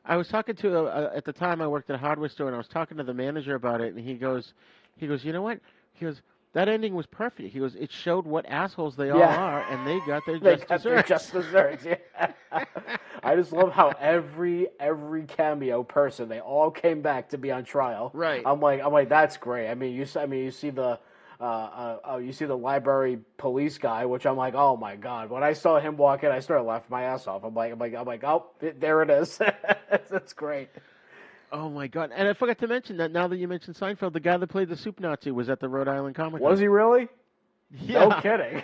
K: I was talking to at the time I worked at a hardware store, and I was talking to the manager about it, and he goes, you know what? He goes, that ending was perfect. He goes, it showed what assholes they all are, and they got their just desserts.
H: Yeah. I just love how every cameo person, they all came back to be on trial.
K: Right.
H: I'm like, that's great. I mean, you see the. You see the library police guy, which I'm like, oh my god! When I saw him walk in, I started laughing my ass off. I'm like, oh, there it is. That's great.
K: Oh my god! And I forgot to mention that now that you mentioned Seinfeld, the guy that played the Soup Nazi was at the Rhode Island ComiCon.
H: Was he really?
K: Yeah.
H: No kidding.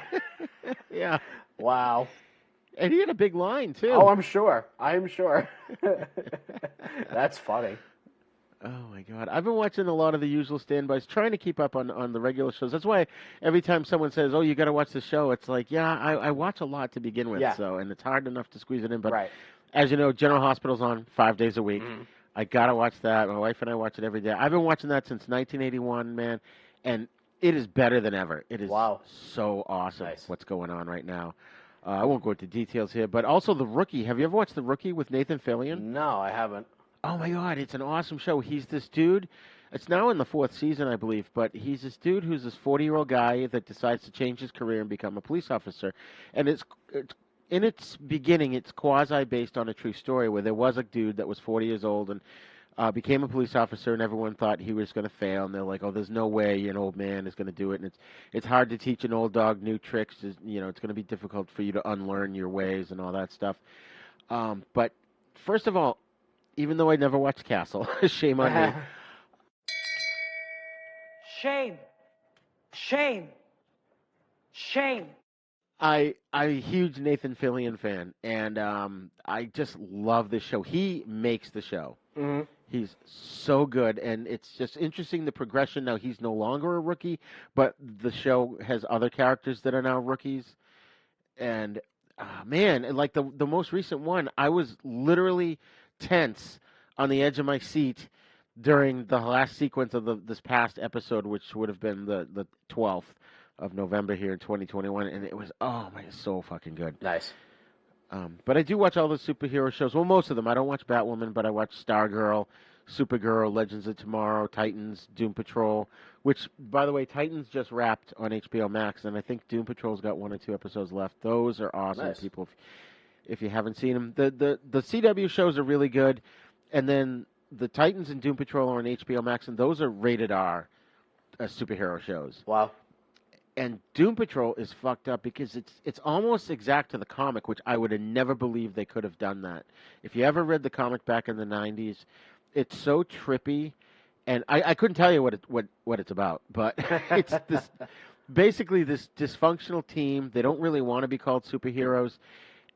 K: Yeah.
H: Wow.
K: And he had a big line too.
H: Oh, I'm sure. That's funny.
K: Oh, my God. I've been watching a lot of the usual standbys, trying to keep up on the regular shows. That's why every time someone says, oh, you got to watch the show, it's like, yeah, I watch a lot to begin with.
H: Yeah.
K: So, and it's hard enough to squeeze it in. But
H: right.
K: As you know, General Hospital's on 5 days a week.
H: Mm.
K: I got to watch that. My wife and I watch it every day. I've been watching that since 1981, man. And it is better than ever. It is so awesome what's going on right now. I won't go into details here. But also The Rookie. Have you ever watched The Rookie with Nathan Fillion?
H: No, I haven't.
K: Oh, my God, it's an awesome show. He's this dude. It's now in the 4th season, I believe, but he's this dude who's this 40-year-old guy that decides to change his career and become a police officer. And it's in its beginning, it's quasi-based on a true story where there was a dude that was 40 years old and became a police officer, and everyone thought he was going to fail. And they're like, oh, there's no way an old man is going to do it. And it's hard to teach an old dog new tricks. It's going to be difficult for you to unlearn your ways and all that stuff. But first of all, even though I never watched Castle, shame on me.
M: Shame. Shame. Shame.
K: I'm a huge Nathan Fillion fan, and I just love this show. He makes the show.
H: Mm-hmm.
K: He's so good, and it's just interesting the progression. Now, he's no longer a rookie, but the show has other characters that are now rookies. And, man, like the most recent one, I was literally tense on the edge of my seat during the last sequence of this past episode, which would have been the 12th of November here in 2021, and it was, oh my, so fucking good.
H: Nice.
K: But I do watch all the superhero shows. Well, most of them. I don't watch Batwoman, but I watch Stargirl, Supergirl, Legends of Tomorrow, Titans, Doom Patrol, which, by the way, Titans just wrapped on HBO Max, and I think Doom Patrol's got 1 or 2 episodes left. Those are awesome,
H: nice.
K: People. If you haven't seen them, the CW shows are really good, and then the Titans and Doom Patrol are on HBO Max, and those are rated R superhero shows.
H: Wow.
K: And Doom Patrol is fucked up because it's almost exact to the comic, which I would have never believed they could have done that. If you ever read the comic back in the 90s, it's so trippy, and I couldn't tell you what it's about, but it's this basically this dysfunctional team. They don't really want to be called superheroes.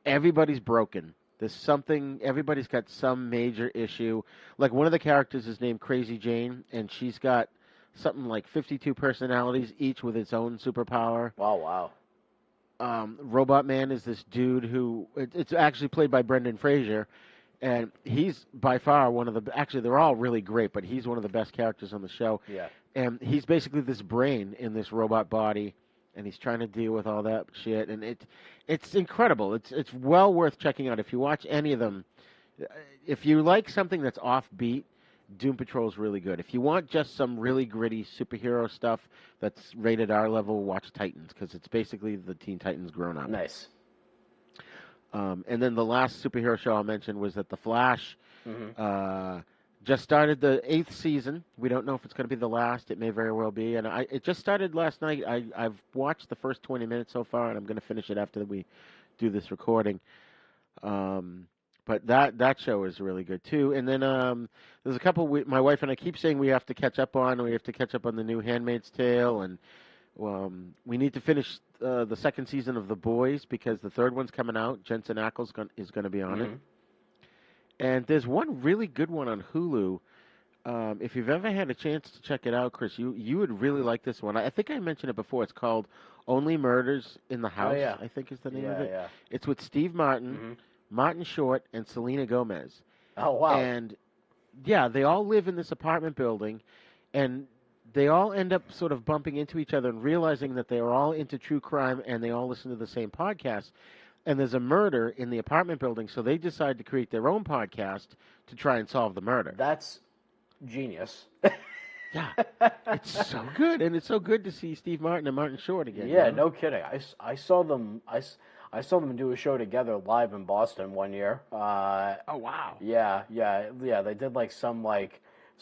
K: Everybody's broken. There's something, everybody's got some major issue. Like one of the characters is named Crazy Jane, and she's got something like 52 personalities, each with its own superpower.
H: Wow.
K: Robot Man is this dude who, it's actually played by Brendan Fraser, and he's by far one of the, actually they're all really great, but he's one of the best characters on the show.
H: Yeah.
K: And he's basically this brain in this robot body, and he's trying to deal with all that shit, and it's incredible. It's well worth checking out. If you watch any of them, if you like something that's offbeat, Doom Patrol is really good. If you want just some really gritty superhero stuff that's rated R level, watch Titans, because it's basically the Teen Titans grown up.
H: Nice.
K: And then the last superhero show I'll mention was that The Flash.
H: Mm-hmm.
K: just started the 8th season. We don't know if it's going to be the last. It may very well be. And it just started last night. I've watched the first 20 minutes so far, and I'm going to finish it after we do this recording. But that show is really good, too. And then there's a couple my wife and I keep saying we have to catch up on. We have to catch up on the new Handmaid's Tale, and we need to finish the second season of The Boys because the third one's coming out. Jensen Ackles is going to be on it. And there's one really good one on Hulu. If you've ever had a chance to check it out, Chris, you would really like this one. I think I mentioned it before. It's called Only Murders in the House, I think is the name of it.
H: Yeah.
K: It's with Steve Martin, Martin Short, and Selena Gomez.
H: Oh, wow.
K: And, yeah, they all live in this apartment building, and they all end up sort of bumping into each other and realizing that they are all into true crime and they all listen to the same podcast. And there's a murder in the apartment building, so they decide to create their own podcast to try and solve the murder.
H: That's genius.
K: Yeah, it's so good, and it's so good to see Steve Martin and Martin Short again.
H: Yeah, no kidding. I saw them. I saw them do a show together live in Boston one year.
K: Oh wow.
H: Yeah. They did like some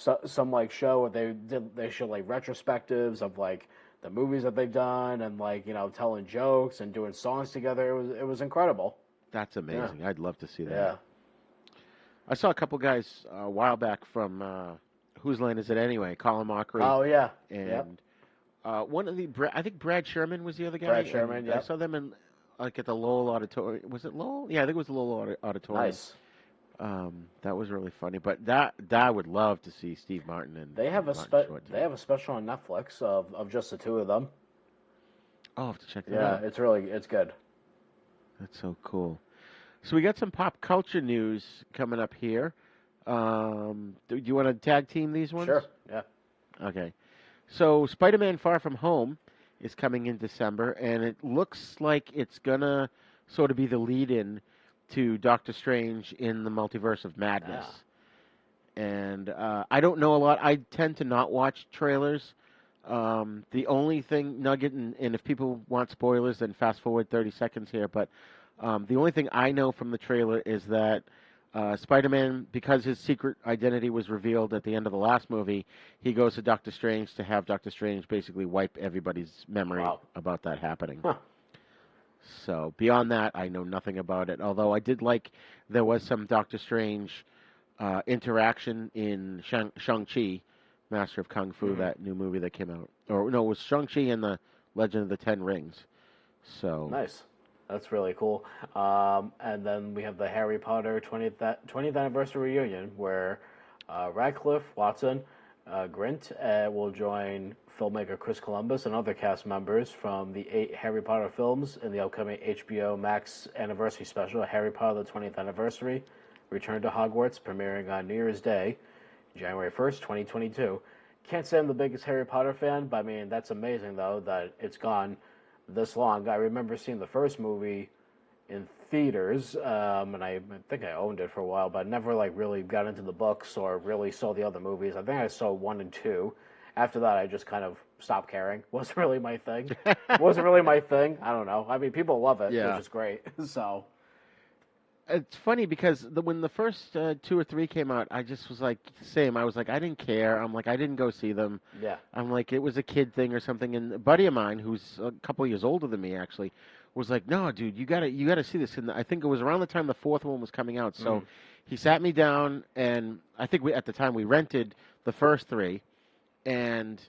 H: show where they show like retrospectives of like the movies that they've done and like, you know, telling jokes and doing songs together. It was incredible.
K: That's amazing. Yeah. I'd love to see that.
H: Yeah.
K: I saw a couple guys a while back from Whose Line Is It Anyway? Colin Mockery.
H: Oh yeah.
K: And one of I think Brad Sherman was the other guy.
H: Brad Sherman. Yeah.
K: I saw them in like at the Lowell Auditorium. Was it Lowell? Yeah, I think it was the Lowell Auditorium.
H: Nice.
K: That was really funny, but that I would love to see Steve Martin and
H: they have
K: they
H: have a special on Netflix of just the two of them.
K: I'll have to check that out.
H: Yeah, it's good.
K: That's so cool. So we got some pop culture news coming up here. Do you want to tag team these ones?
H: Sure. Yeah.
K: Okay. So Spider-Man: Far From Home is coming in December, and it looks like it's gonna sort of be the lead-in to Doctor Strange in the Multiverse of Madness. Yeah. And I don't know a lot. I tend to not watch trailers. The only thing, Nugget, and if people want spoilers, then fast forward 30 seconds here, but the only thing I know from the trailer is that Spider-Man, because his secret identity was revealed at the end of the last movie, he goes to Doctor Strange to have Doctor Strange basically wipe everybody's memory about that happening.
H: Huh.
K: So beyond that, I know nothing about it. Although I did like there was some Doctor Strange interaction in Shang-Chi, Master of Kung Fu, that new movie that came out. Or no, it was Shang-Chi and the Legend of the Ten Rings. So
H: nice. That's really cool. And then we have the Harry Potter 20th anniversary reunion where Radcliffe, Watson, Grint will join filmmaker Chris Columbus and other cast members from the 8 Harry Potter films in the upcoming HBO Max anniversary special, Harry Potter the 20th Anniversary, Return to Hogwarts, premiering on New Year's Day, January 1st, 2022. Can't say I'm the biggest Harry Potter fan, but I mean, that's amazing, though, that it's gone this long. I remember seeing the first movie in theaters, and I think I owned it for a while, but I never like really got into the books or really saw the other movies. I think I saw 1 and 2. After that, I just kind of stopped caring. Wasn't really my thing. I don't know. I mean, people love it, which is great. So
K: it's funny because when the first 2 or 3 came out, I just was like, same. I was like, I didn't care. I'm like, I didn't go see them.
H: Yeah.
K: I'm like, it was a kid thing or something. And a buddy of mine, who's a couple years older than me, actually, was like, no, dude, you gotta see this. And I think it was around the time the 4th one was coming out. So he sat me down, and I think at the time we rented the first 3, and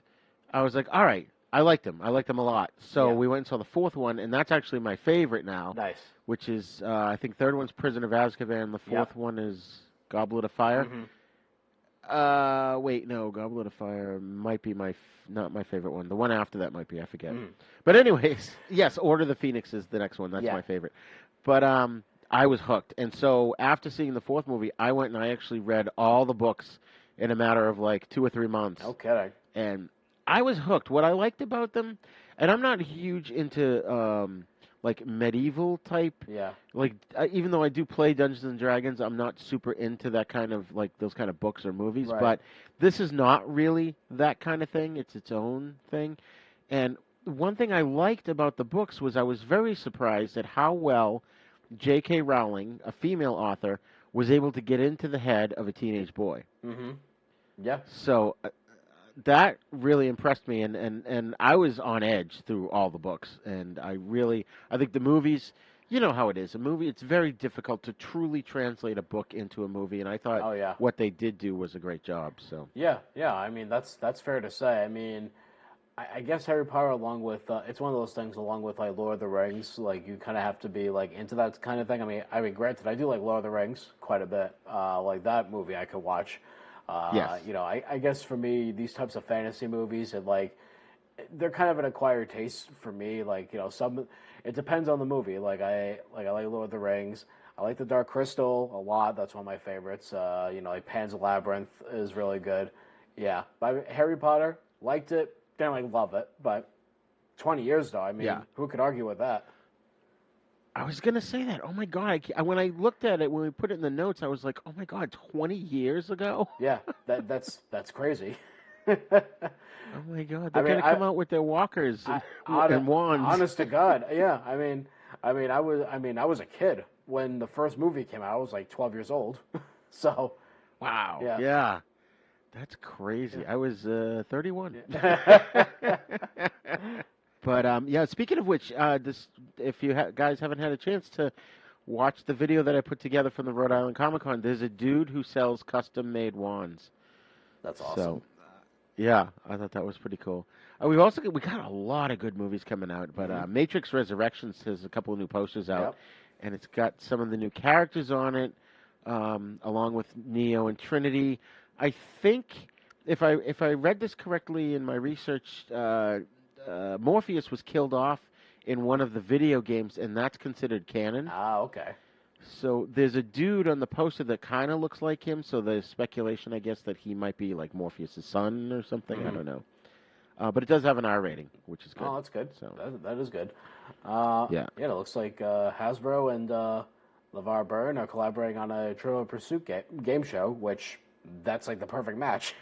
K: I was like, all right, I liked them. I liked them a lot. So we went and saw the 4th one, and that's actually my favorite now.
H: Nice.
K: Which is, I think, 3rd one's Prisoner of Azkaban, the 4th one is Goblet of Fire. Wait, no, Goblet of Fire might be not my favorite one. The one after that might be, I forget. But anyways, yes, Order of the Phoenix is the next one. That's my favorite. But I was hooked. And so after seeing the 4th movie, I went and I actually read all the books in a matter of like 2 or 3 months.
H: Okay.
K: And I was hooked. What I liked about them, and I'm not huge into like medieval type.
H: Yeah.
K: Like even though I do play Dungeons and Dragons, I'm not super into that kind of like those kind of books or movies.
H: Right.
K: But this is not really that kind of thing. It's its own thing. And one thing I liked about the books was I was very surprised at how well J.K. Rowling, a female author, was able to get into the head of a teenage boy.
H: Yeah.
K: So that really impressed me, and I was on edge through all the books, and I think the movies, you know how it is. A movie, it's very difficult to truly translate a book into a movie, and I thought what they did do was a great job. So
H: yeah. I mean, that's fair to say. I mean, I guess Harry Potter, along with it's one of those things, along with like Lord of the Rings, like you kind of have to be like into that kind of thing. I mean, granted, I do like Lord of the Rings quite a bit. Like that movie, I could watch.
K: Yes.
H: You know, I guess for me, these types of fantasy movies, they're kind of an acquired taste for me. Like, you know, it depends on the movie. I like Lord of the Rings. I like The Dark Crystal a lot. That's one of my favorites. You know, like Pan's Labyrinth is really good. Yeah, but Harry Potter, liked it. Didn't like love it, but 20 years though. I mean, who could argue with that?
K: I was gonna say that. Oh my god! When I looked at it, when we put it in the notes, I was like, "Oh my god, 20 years ago!"
H: Yeah, that's crazy.
K: Oh my god, they're gonna come out with their walkers and wands.
H: Honest to God, yeah. I was a kid when the first movie came out. I was like 12 years old, so.
K: Wow.
H: Yeah.
K: Yeah. That's crazy. I was 31. But yeah, speaking of which, if you guys haven't had a chance to watch the video that I put together from the Rhode Island ComiCon, there's a dude who sells custom-made wands.
H: That's awesome.
K: So, yeah, I thought that was pretty cool. We got a lot of good movies coming out, but Matrix Resurrections has a couple of new posters out, and it's got some of the new characters on it, along with Neo and Trinity. I think if I read this correctly in my research, Morpheus was killed off in one of the video games, and that's considered canon.
H: Ah, okay.
K: So there's a dude on the poster that kind of looks like him, so there's speculation, I guess, that he might be like Morpheus' son or something. I don't know. But it does have an R rating, which is good.
H: Oh, that's good.
K: So
H: that is good.
K: Yeah,
H: it looks like Hasbro and LeVar Burton are collaborating on a Trivial Pursuit game show, which that's like the perfect match.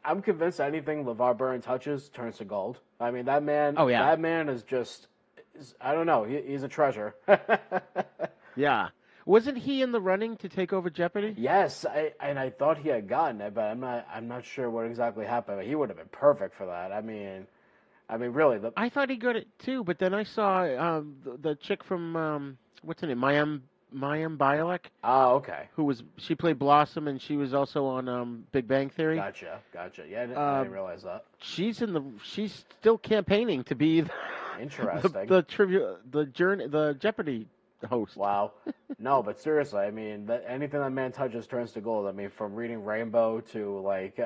H: I'm convinced anything LeVar Burton touches turns to gold. I mean, that man.
K: Oh, yeah.
H: That man is just. I don't know. He's a treasure.
K: Yeah. Wasn't he in the running to take over Jeopardy?
H: Yes, I thought he had gotten it, but I'm not sure what exactly happened. He would have been perfect for that. I mean, really.
K: I thought he got it too, but then I saw the chick from what's her name, Mayim Bialik.
H: Oh, okay.
K: She played Blossom, and she was also on Big Bang Theory.
H: Gotcha. Yeah, I didn't realize that.
K: She's still campaigning to be
H: interesting
K: the Jeopardy host.
H: Wow. No, but seriously, I mean, anything that man touches turns to gold. I mean, from reading Rainbow to like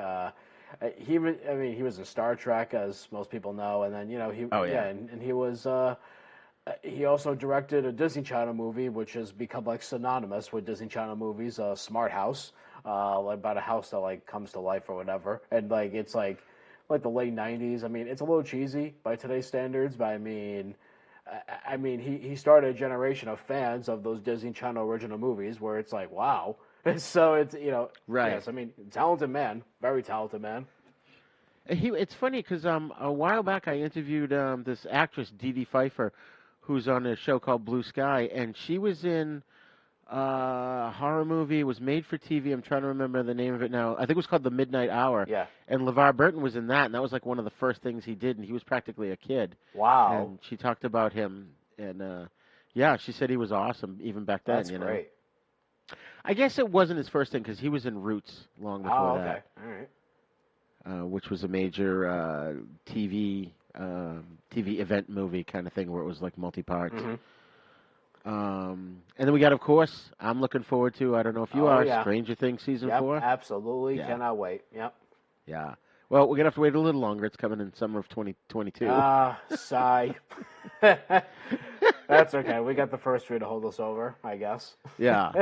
H: he was in Star Trek, as most people know, and then and he was. He also directed a Disney Channel movie, which has become like synonymous with Disney Channel movies, Smart House, about a house that like comes to life or whatever, and like it's like the late '90s. I mean, it's a little cheesy by today's standards, but I mean, he started a generation of fans of those Disney Channel original movies where it's like, wow. So it's
K: right.
H: Yes, I mean, talented man, very talented man.
K: It's funny because a while back I interviewed this actress Dee Dee Pfeiffer, who's on a show called Blue Sky, and she was in a horror movie. It was made for TV. I'm trying to remember the name of it now. I think it was called The Midnight Hour.
H: Yeah.
K: And LeVar Burton was in that, and that was like one of the first things he did, and he was practically a kid.
H: Wow.
K: And she talked about him, and she said he was awesome even back then.
H: That's great.
K: I guess it wasn't his first thing because he was in Roots long before that.
H: All right.
K: Which was a major TV event movie kind of thing where it was like multi-part.
H: Mm-hmm.
K: And then we got, of course, I'm looking forward to, I don't know if you are, Stranger Things Season 4.
H: Absolutely. Yeah. Cannot wait. Yep.
K: Yeah. Well, we're going to have to wait a little longer. It's coming in summer of 2022.
H: Sigh. That's okay. We got the first three to hold us over, I guess.
K: Yeah.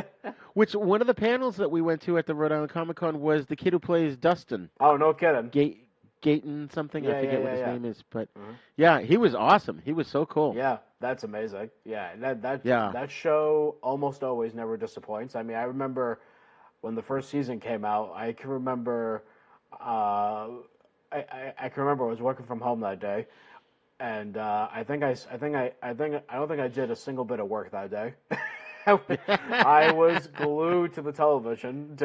K: Which, one of the panels that we went to at the Rhode Island ComiCon was the kid who plays Dustin.
H: Oh, no kidding.
K: Gayton something. I forget what his name is. But,
H: mm-hmm.
K: Yeah, he was awesome. He was so cool.
H: Yeah, that's amazing. Yeah, that show almost always never disappoints. I mean, I remember when the first season came out, I can remember... I can remember I was working from home that day, and I don't think I did a single bit of work that day. I was glued to the television.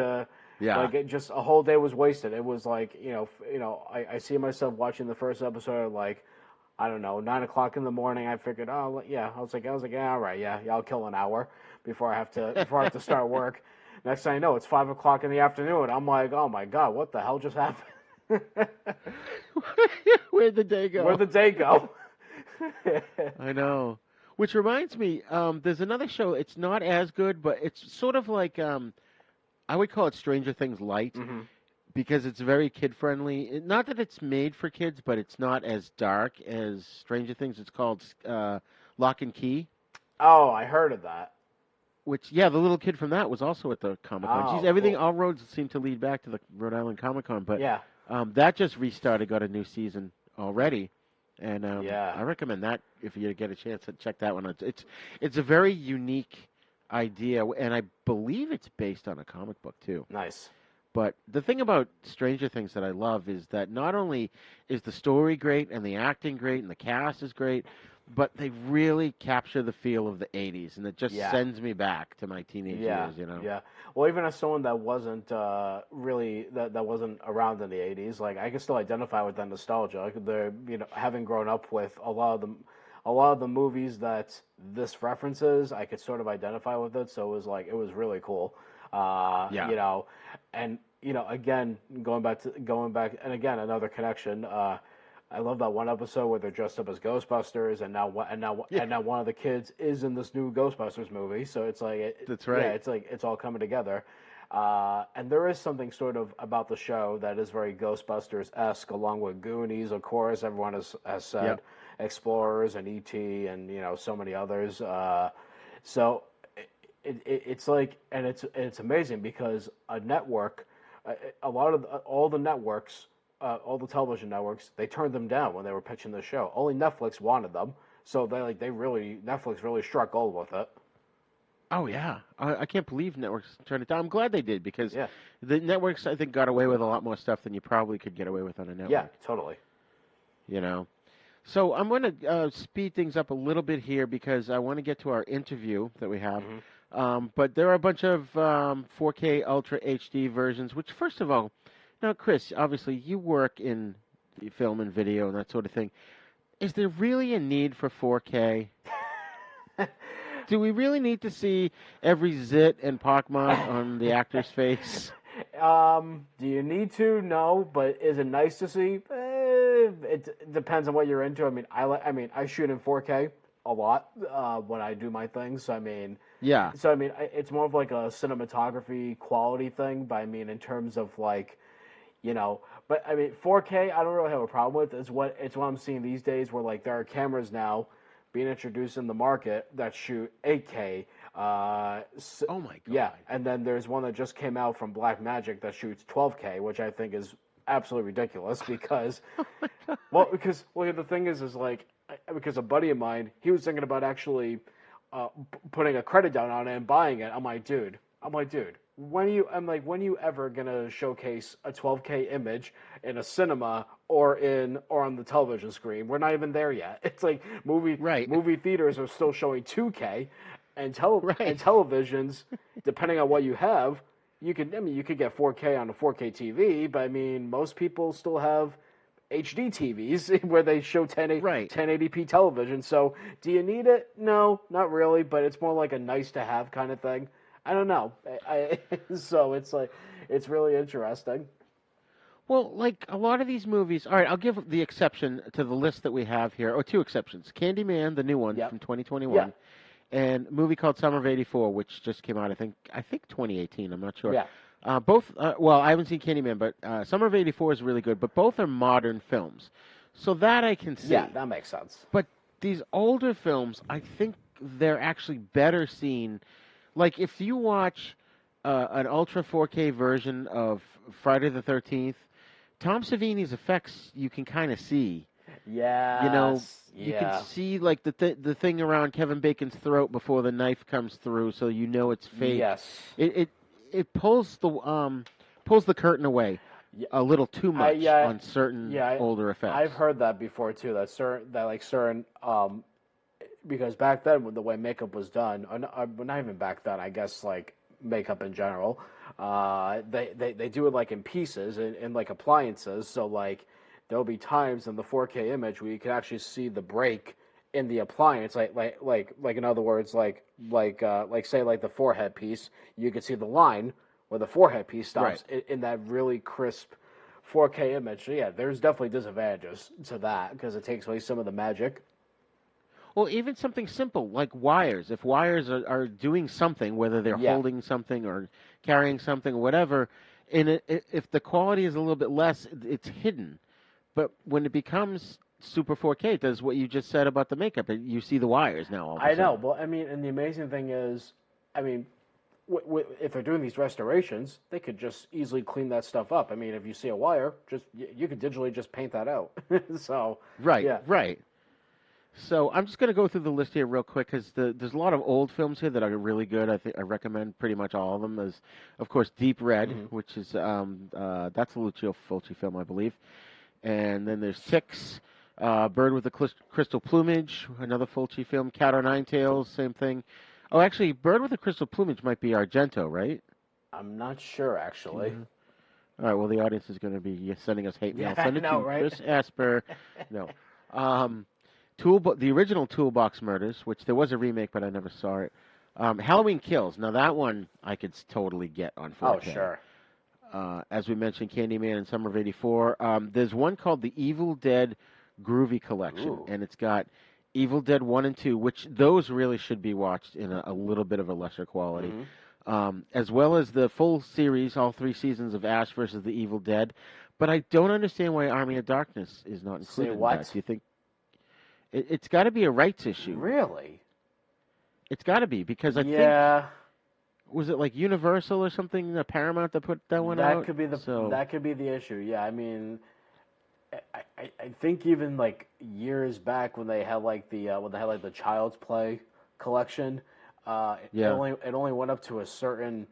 H: Like just a whole day was wasted. It was like I see myself watching the first episode like I don't know 9 o'clock in the morning. I figured I was like yeah, all right, yeah, I'll kill an hour before I have to start work. Next thing I know, it's 5 o'clock in the afternoon. I'm like, oh my god, what the hell just happened?
K: Where'd the day go?
H: Where'd the day go?
K: I know. Which reminds me, there's another show. It's not as good, but it's sort of like I would call it Stranger Things Light because it's very kid-friendly. Not that it's made for kids, but it's not as dark as Stranger Things. It's called Lock and Key.
H: Oh, I heard of that.
K: Which, yeah, the little kid from that was also at the Comic-Con.
H: Oh,
K: everything,
H: cool.
K: all roads seem to lead back to the Rhode Island ComiC-Con. But
H: yeah.
K: That just restarted, got a new season already. And
H: yeah.
K: I recommend that if you get a chance to check that one out. It's a very unique idea, and I believe it's based on a comic book, too.
H: Nice.
K: But the thing about Stranger Things that I love is that not only is the story great and the acting great and the cast is great, but they really capture the feel of the 80s, and it just sends me back to my teenage years,
H: Yeah. Well, even as someone that wasn't really that wasn't around in the 80s, like I can still identify with that nostalgia. Having grown up with a lot of the movies that this references, I could sort of identify with it. So it was really cool. And again, going back, and again another connection. I love that one episode where they're dressed up as Ghostbusters, and now one of the kids is in this new Ghostbusters movie. So it's like
K: that's right.
H: Yeah, it's like it's all coming together. And there is something sort of about the show that is very Ghostbusters-esque, along with Goonies, of course. Everyone has said Explorers and E.T. and so many others. So it's like, and it's amazing because a network, all the networks. All the television networks, they turned them down when they were pitching the show. Only Netflix wanted them, so Netflix really struck gold with it.
K: Oh yeah, I can't believe networks turned it down. I'm glad they did because the networks I think got away with a lot more stuff than you probably could get away with on a network.
H: Yeah, totally.
K: So I'm going to speed things up a little bit here because I want to get to our interview that we have. But there are a bunch of 4K Ultra HD versions. Which, first of all. Now, Chris, obviously you work in film and video and that sort of thing. Is there really a need for 4K? Do we really need to see every zit and pockmark on the actor's face?
H: Do you need to? No, but is it nice to see? It depends on what you're into. I shoot in 4K a lot when I do my things. So it's more of like a cinematography quality thing. But in terms of like. But 4K, I don't really have a problem with. It's what I'm seeing these days, where like there are cameras now being introduced in the market that shoot 8K.
K: Oh my god!
H: Yeah, and then there's one that just came out from Blackmagic that shoots 12K, which I think is absolutely ridiculous because, because the thing is like because a buddy of mine, he was thinking about actually putting a credit down on it and buying it. I'm like, dude. When are you ever gonna showcase a 12K image in a cinema or on the television screen? We're not even there yet. It's like movie theaters are still showing 2K, and televisions, depending on what you have, you could get 4K on a 4K TV, but most people still have HD TVs where they show 1080p television. So do you need it? No, not really, but it's more like a nice to have kind of thing. I don't know. So it's like, it's really interesting.
K: Well, like a lot of these movies, all right, I'll give the exception to the list that we have here, or two exceptions. Candyman, the new one from 2021, and a movie called Summer of '84, which just came out, I think 2018, I'm not sure.
H: Yeah.
K: Both, I haven't seen Candyman, but Summer of '84 is really good, but both are modern films. So that I can see.
H: Yeah, that makes sense.
K: But these older films, I think they're actually better seen. Like, if you watch an Ultra 4K version of Friday the 13th, Tom Savini's effects you can kind of see.
H: Yeah.
K: You can see, like, the thing around Kevin Bacon's throat before the knife comes through, so you know it's fake.
H: Yes.
K: It pulls the curtain away a little too much on certain older effects.
H: I've heard that before, too, that certain because back then, with the way makeup was done, or not even back then, I guess like makeup in general, they do it like in pieces and like appliances. So like there'll be times in the 4K image where you can actually see the break in the appliance, like in other words, like say like the forehead piece, you can see the line where the forehead piece stops in that really crisp 4K image. So yeah, there's definitely disadvantages to that because it takes away some of the magic.
K: Well, even something simple like wires. If wires are doing something, whether they're holding something or carrying something or whatever, and if the quality is a little bit less, it's hidden. But when it becomes Super 4K, it does what you just said about the makeup. You see the wires now. All of a sudden.
H: know. Well, I mean, and the amazing thing is, I mean, if they're doing these restorations, they could just easily clean that stuff up. I mean, if you see a wire, you could digitally just paint that out. So
K: right. So I'm just going to go through the list here real quick because there's a lot of old films here that are really good. I recommend pretty much all of them. As of course Deep Red, which is that's a Lucio Fulci film, I believe. And then there's Ticks, Bird with the Crystal Plumage, another Fulci film. Cat o' Nine Tails, same thing. Oh, actually, Bird with the Crystal Plumage might be Argento, right?
H: I'm not sure, actually.
K: All right, well, the audience is going to be sending us hate mail. Send it to Chris Asper. No. The original Toolbox Murders, which there was a remake, but I never saw it. Halloween Kills. Now, that one I could totally get on 4K.
H: Oh, sure.
K: As we mentioned, Candyman in summer of '84. There's one called the Evil Dead Groovy Collection, and it's got Evil Dead 1 and 2, which those really should be watched in a little bit of a lesser quality, as well as the full series, all 3 seasons of Ash versus the Evil Dead. But I don't understand why Army of Darkness is not included in that. Do you think it's got to be a rights issue?
H: Really?
K: It's got to be, because I think... Was it like Universal or something, Paramount that put that one out?
H: That could be the issue. Yeah, I mean, I think even like years back when they had like the Child's Play collection, it only went up to a certain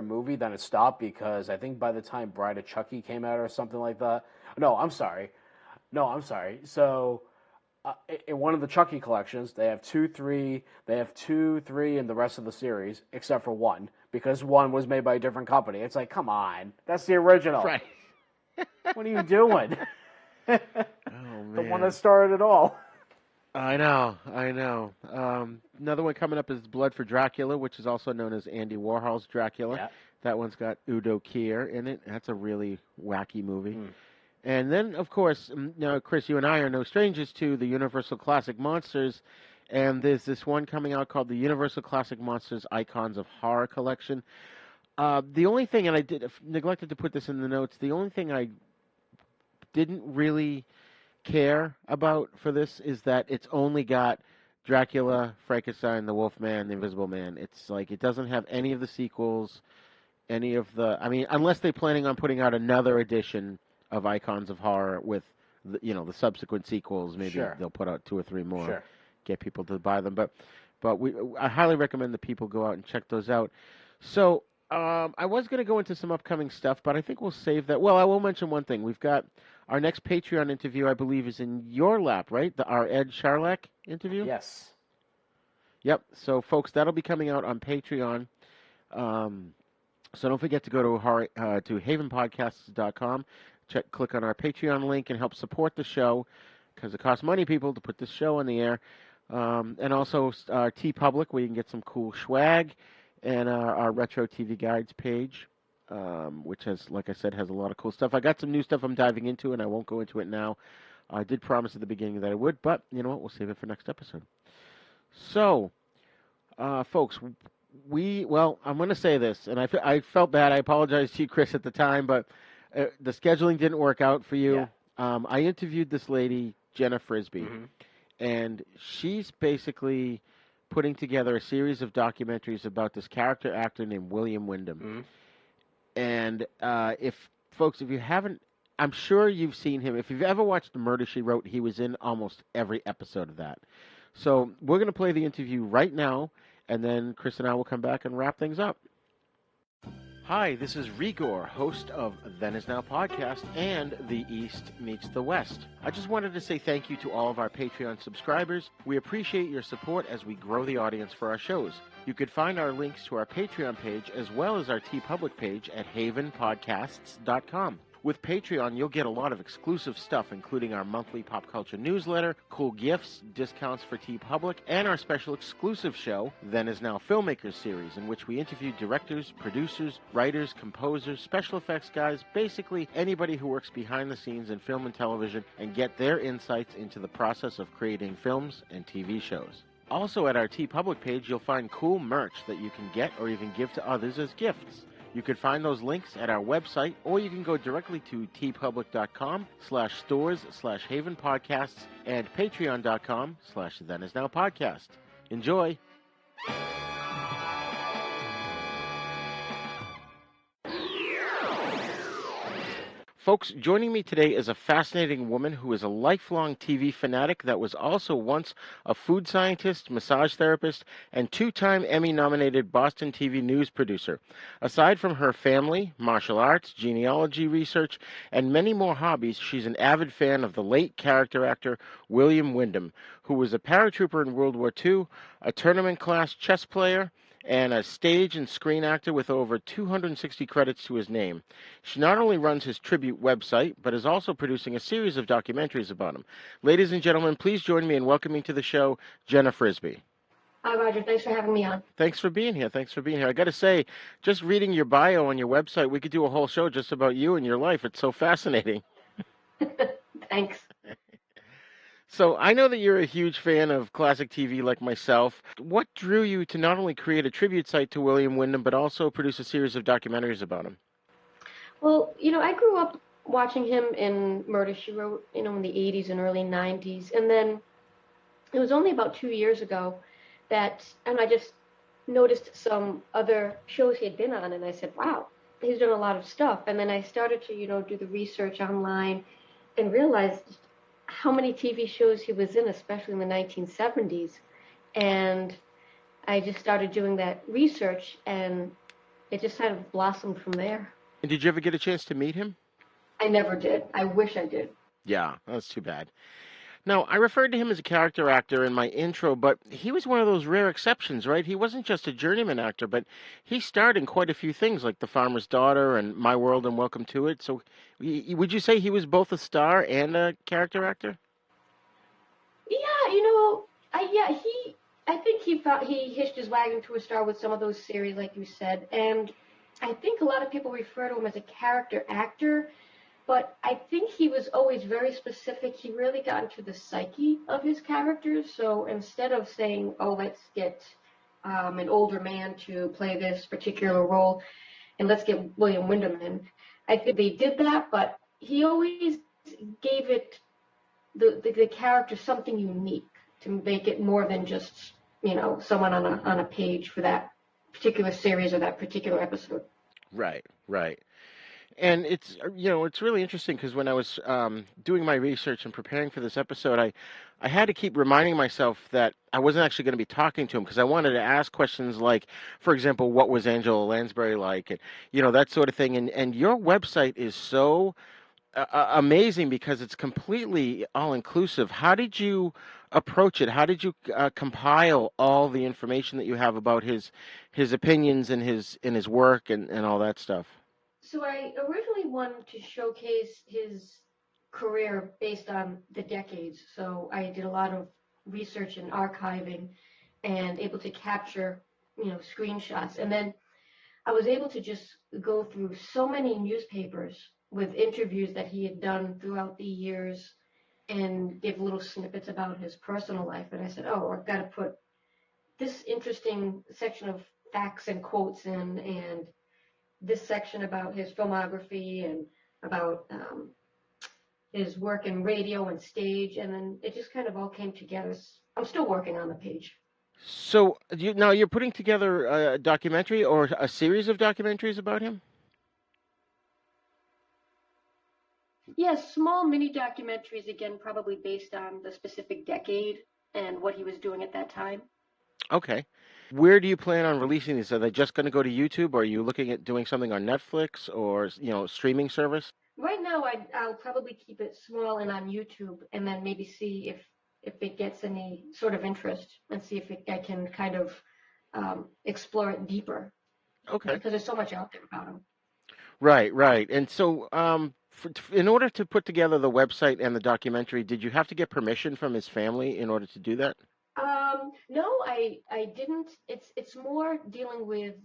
H: movie, then it stopped because I think by the time Bride of Chucky came out or something like that. No, I'm sorry. So. In one of the Chucky collections, they have 2, 3, and the rest of the series, except for 1, because 1 was made by a different company. It's like, come on, that's the original.
K: Right.
H: What are you doing?
K: Oh, man.
H: The one that started it all.
K: I know. Another one coming up is Blood for Dracula, which is also known as Andy Warhol's Dracula.
H: Yeah.
K: That one's got Udo Kier in it. That's a really wacky movie. And then, of course, now, Chris, you and I are no strangers to the Universal Classic Monsters, and there's this one coming out called the Universal Classic Monsters Icons of Horror Collection. The only thing, and I neglected to put this in the notes, the only thing I didn't really care about for this is that it's only got Dracula, Frankenstein, the Wolfman, the Invisible Man. It's like it doesn't have any of the sequels, unless they're planning on pputting out another edition of Icons of Horror with the subsequent sequels. Maybe they'll put out 2 or 3 more, get people to buy them. But I highly recommend that people go out and check those out. So I was going to go into some upcoming stuff, but I think we'll save that. Well, I will mention one thing. We've got our next Patreon interview, I believe, is in your lap, right? Our Ed Charlak interview?
H: Yes.
K: Yep. So, folks, that'll be coming out on Patreon. So don't forget to go to havenpodcasts.com. Click on our Patreon link and help support the show, because it costs money, people, to put this show on the air. And also our TeePublic, where you can get some cool swag, and our Retro TV Guides page, which has, like I said, has a lot of cool stuff. I got some new stuff I'm diving into, and I won't go into it now. I did promise at the beginning that I would, but you know what? We'll save it for next episode. So, folks, I'm going to say this, and I felt bad. I apologize to you, Chris, at the time, but the scheduling didn't work out for you. Yeah. I interviewed this lady, Jenna Frisbee, and she's basically putting together a series of documentaries about this character actor named William Windom. And if you haven't, I'm sure you've seen him. If you've ever watched The Murder, She Wrote, he was in almost every episode of that. So we're going to play the interview right now, and then Chris and I will come back and wrap things up. Hi, this is Re-Gor, host of Then Is Now podcast and The East Meets the West. I just wanted to say thank you to all of our Patreon subscribers. We appreciate your support as we grow the audience for our shows. You could find our links to our Patreon page as well as our TeePublic page at havenpodcasts.com. With Patreon, you'll get a lot of exclusive stuff, including our monthly pop culture newsletter, cool gifts, discounts for TeePublic, and our special exclusive show, Then Is Now Filmmakers series, in which we interview directors, producers, writers, composers, special effects guys, basically anybody who works behind the scenes in film and television, and get their insights into the process of creating films and TV shows. Also at our TeePublic page, you'll find cool merch that you can get or even give to others as gifts. You can find those links at our website, or you can go directly to teepublic.com/stores/havenpodcasts and patreon.com/thenisnowpodcast. Enjoy! Folks, joining me today is a fascinating woman who is a lifelong TV fanatic that was also once a food scientist, massage therapist, and two-time Emmy-nominated Boston TV news producer. Aside from her family, martial arts, genealogy research, and many more hobbies, she's an avid fan of the late character actor William Windom, who was a paratrooper in World War II, a tournament-class chess player, and a stage and screen actor with over 260 credits to his name. She not only runs his tribute website, but is also producing a series of documentaries about him. Ladies and gentlemen, please join me in welcoming to the show Jenna Frisbee.
N: Hi, Roger. Thanks for having me on.
K: Thanks for being here. I got to say, just reading your bio on your website, we could do a whole show just about you and your life. It's so fascinating.
N: Thanks.
K: So I know that you're a huge fan of classic TV like myself. What drew you to not only create a tribute site to William Windom, but also produce a series of documentaries about him?
N: Well, I grew up watching him in Murder, She Wrote, in the 80s and early 90s. And then it was only about 2 years ago and I just noticed some other shows he had been on, and I said, wow, he's done a lot of stuff. And then I started to, do the research online and realized how many TV shows he was in, especially in the 1970s. And I just started doing that research, and it just kind of blossomed from there.
K: And did you ever get a chance to meet him?
N: I never did. I wish I did.
K: Yeah, that's too bad. Now, I referred to him as a character actor in my intro, but he was one of those rare exceptions, right? He wasn't just a journeyman actor, but he starred in quite a few things like The Farmer's Daughter and My World and Welcome to It. So would you say he was both a star and a character actor?
N: Yeah, I think he hitched his wagon to a star with some of those series, like you said. And I think a lot of people refer to him as a character actor, but I think he was always very specific. He really got into the psyche of his characters. So instead of saying, oh, let's get an older man to play this particular role and let's get William Windom in, I think they did that, but he always gave it the character something unique to make it more than just, someone on a page for that particular series or that particular episode.
K: Right. And it's really interesting because when I was doing my research and preparing for this episode, I had to keep reminding myself that I wasn't actually going to be talking to him because I wanted to ask questions like, for example, what was Angela Lansbury like, and that sort of thing. And your website is so amazing because it's completely all-inclusive. How did you approach it? How did you compile all the information that you have about his opinions and his work and all that stuff?
N: So I originally wanted to showcase his career based on the decades. So I did a lot of research and archiving and able to capture, screenshots. And then I was able to just go through so many newspapers with interviews that he had done throughout the years and give little snippets about his personal life. And I said, oh, I've got to put this interesting section of facts and quotes in, and this section about his filmography and about his work in radio and stage, and then it just kind of all came together. I'm still working on the page.
K: So now you're putting together a documentary or a series of documentaries about him?
N: Yes, small mini documentaries, again, probably based on the specific decade and what he was doing at that time.
K: Okay. Where do you plan on releasing these? Are they just going to go to YouTube, or are you looking at doing something on Netflix or, streaming service?
N: Right now, I'll probably keep it small and on YouTube, and then maybe see if it gets any sort of interest, and see if I can kind of explore it deeper.
K: Okay.
N: Because there's so much out there about them.
K: Right, right. And so, in order to put together the website and the documentary, did you have to get permission from his family in order to do that?
N: No, I didn't. It's more dealing with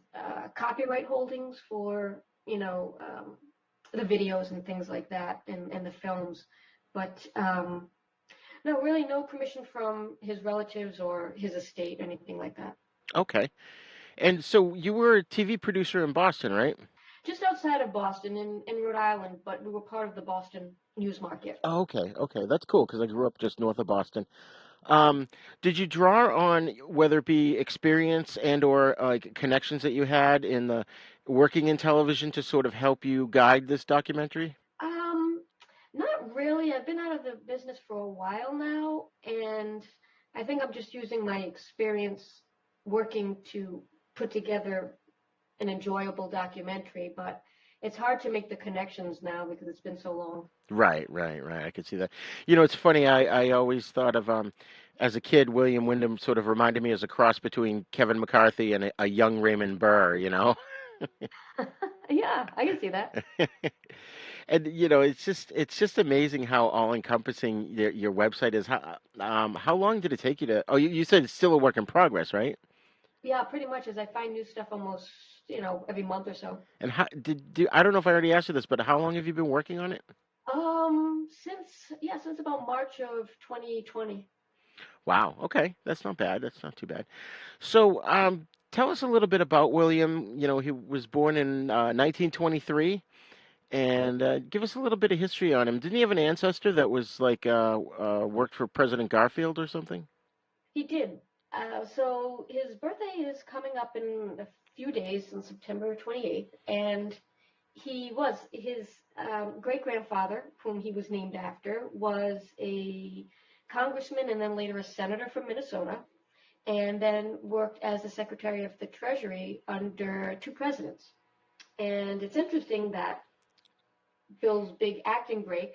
N: copyright holdings for the videos and things like that, and the films, but no, really no permission from his relatives or his estate, anything like that.
K: Okay. And so you were a TV producer in Boston, right?
N: Just outside of Boston, in Rhode Island, but we were part of the Boston news market.
K: Oh, okay, okay, that's cool because I grew up just north of Boston. Um, did you draw on whether it be experience and or like connections that you had in the working in television to sort of help you guide this documentary?
N: Not really. I've been out of the business for a while now, and I think I'm just using my experience working to put together an enjoyable documentary, but it's hard to make the connections now because it's been so long.
K: Right, right, right. I could see that. It's funny. I always thought of as a kid, William Windom sort of reminded me as a cross between Kevin McCarthy and a young Raymond Burr.
N: Yeah, I can see that.
K: And it's just amazing how all encompassing your website is. How long did it take you to? Oh, you said it's still a work in progress, right?
N: Yeah, pretty much as I find new stuff almost, every month or so.
K: And how I don't know if I already asked you this, but how long have you been working on it?
N: Since about March of 2020.
K: Wow. Okay, that's not bad. That's not too bad. So, tell us a little bit about William. He was born in 1923, and give us a little bit of history on him. Didn't he have an ancestor that was like worked for President Garfield or something?
N: He did. So his birthday is coming up in a few days on September 28th, and his great-grandfather, whom he was named after, was a congressman and then later a senator from Minnesota, and then worked as the Secretary of the Treasury under two presidents. And it's interesting that Bill's big acting break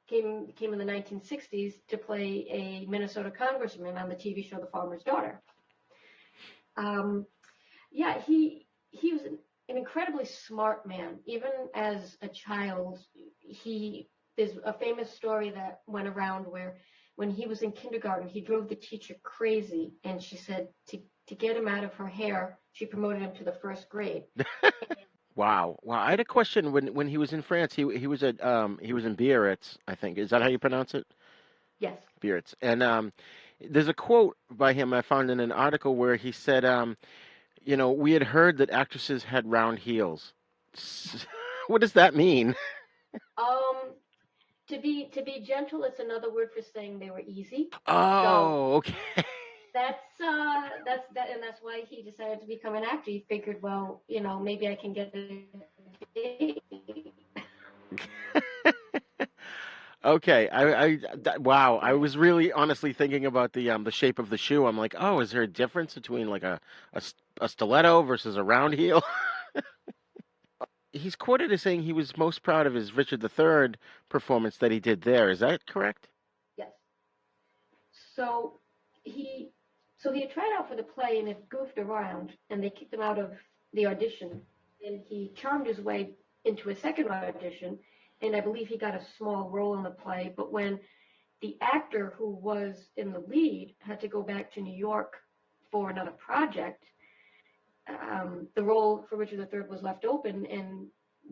N: came in the 1960s to play a Minnesota congressman on the TV show The Farmer's Daughter. Yeah, he was an incredibly smart man. Even as a child, there's a famous story that went around where when he was in kindergarten, he drove the teacher crazy, and she said to get him out of her hair, she promoted him to the first grade.
K: Wow. Wow. I had a question when he was in France. He was he was in Biarritz, I think. Is that how you pronounce it?
N: Yes.
K: Biarritz. And there's a quote by him I found in an article where he said, we had heard that actresses had round heels. What does that mean?
N: To be gentle, it's another word for saying they were easy.
K: Oh,
N: so
K: okay.
N: That's why he decided to become an actor. He figured, well, maybe I can get the.
K: Okay, wow. I was really honestly thinking about the shape of the shoe. I'm like, oh, is there a difference between like a stiletto versus a round heel? He's quoted as saying he was most proud of his Richard III performance that he did there. Is that correct?
N: Yes. So he had tried out for the play and it goofed around, and they kicked him out of the audition. And he charmed his way into a second audition, and I believe he got a small role in the play. But when the actor who was in the lead had to go back to New York for another project, the role for Richard III was left open, and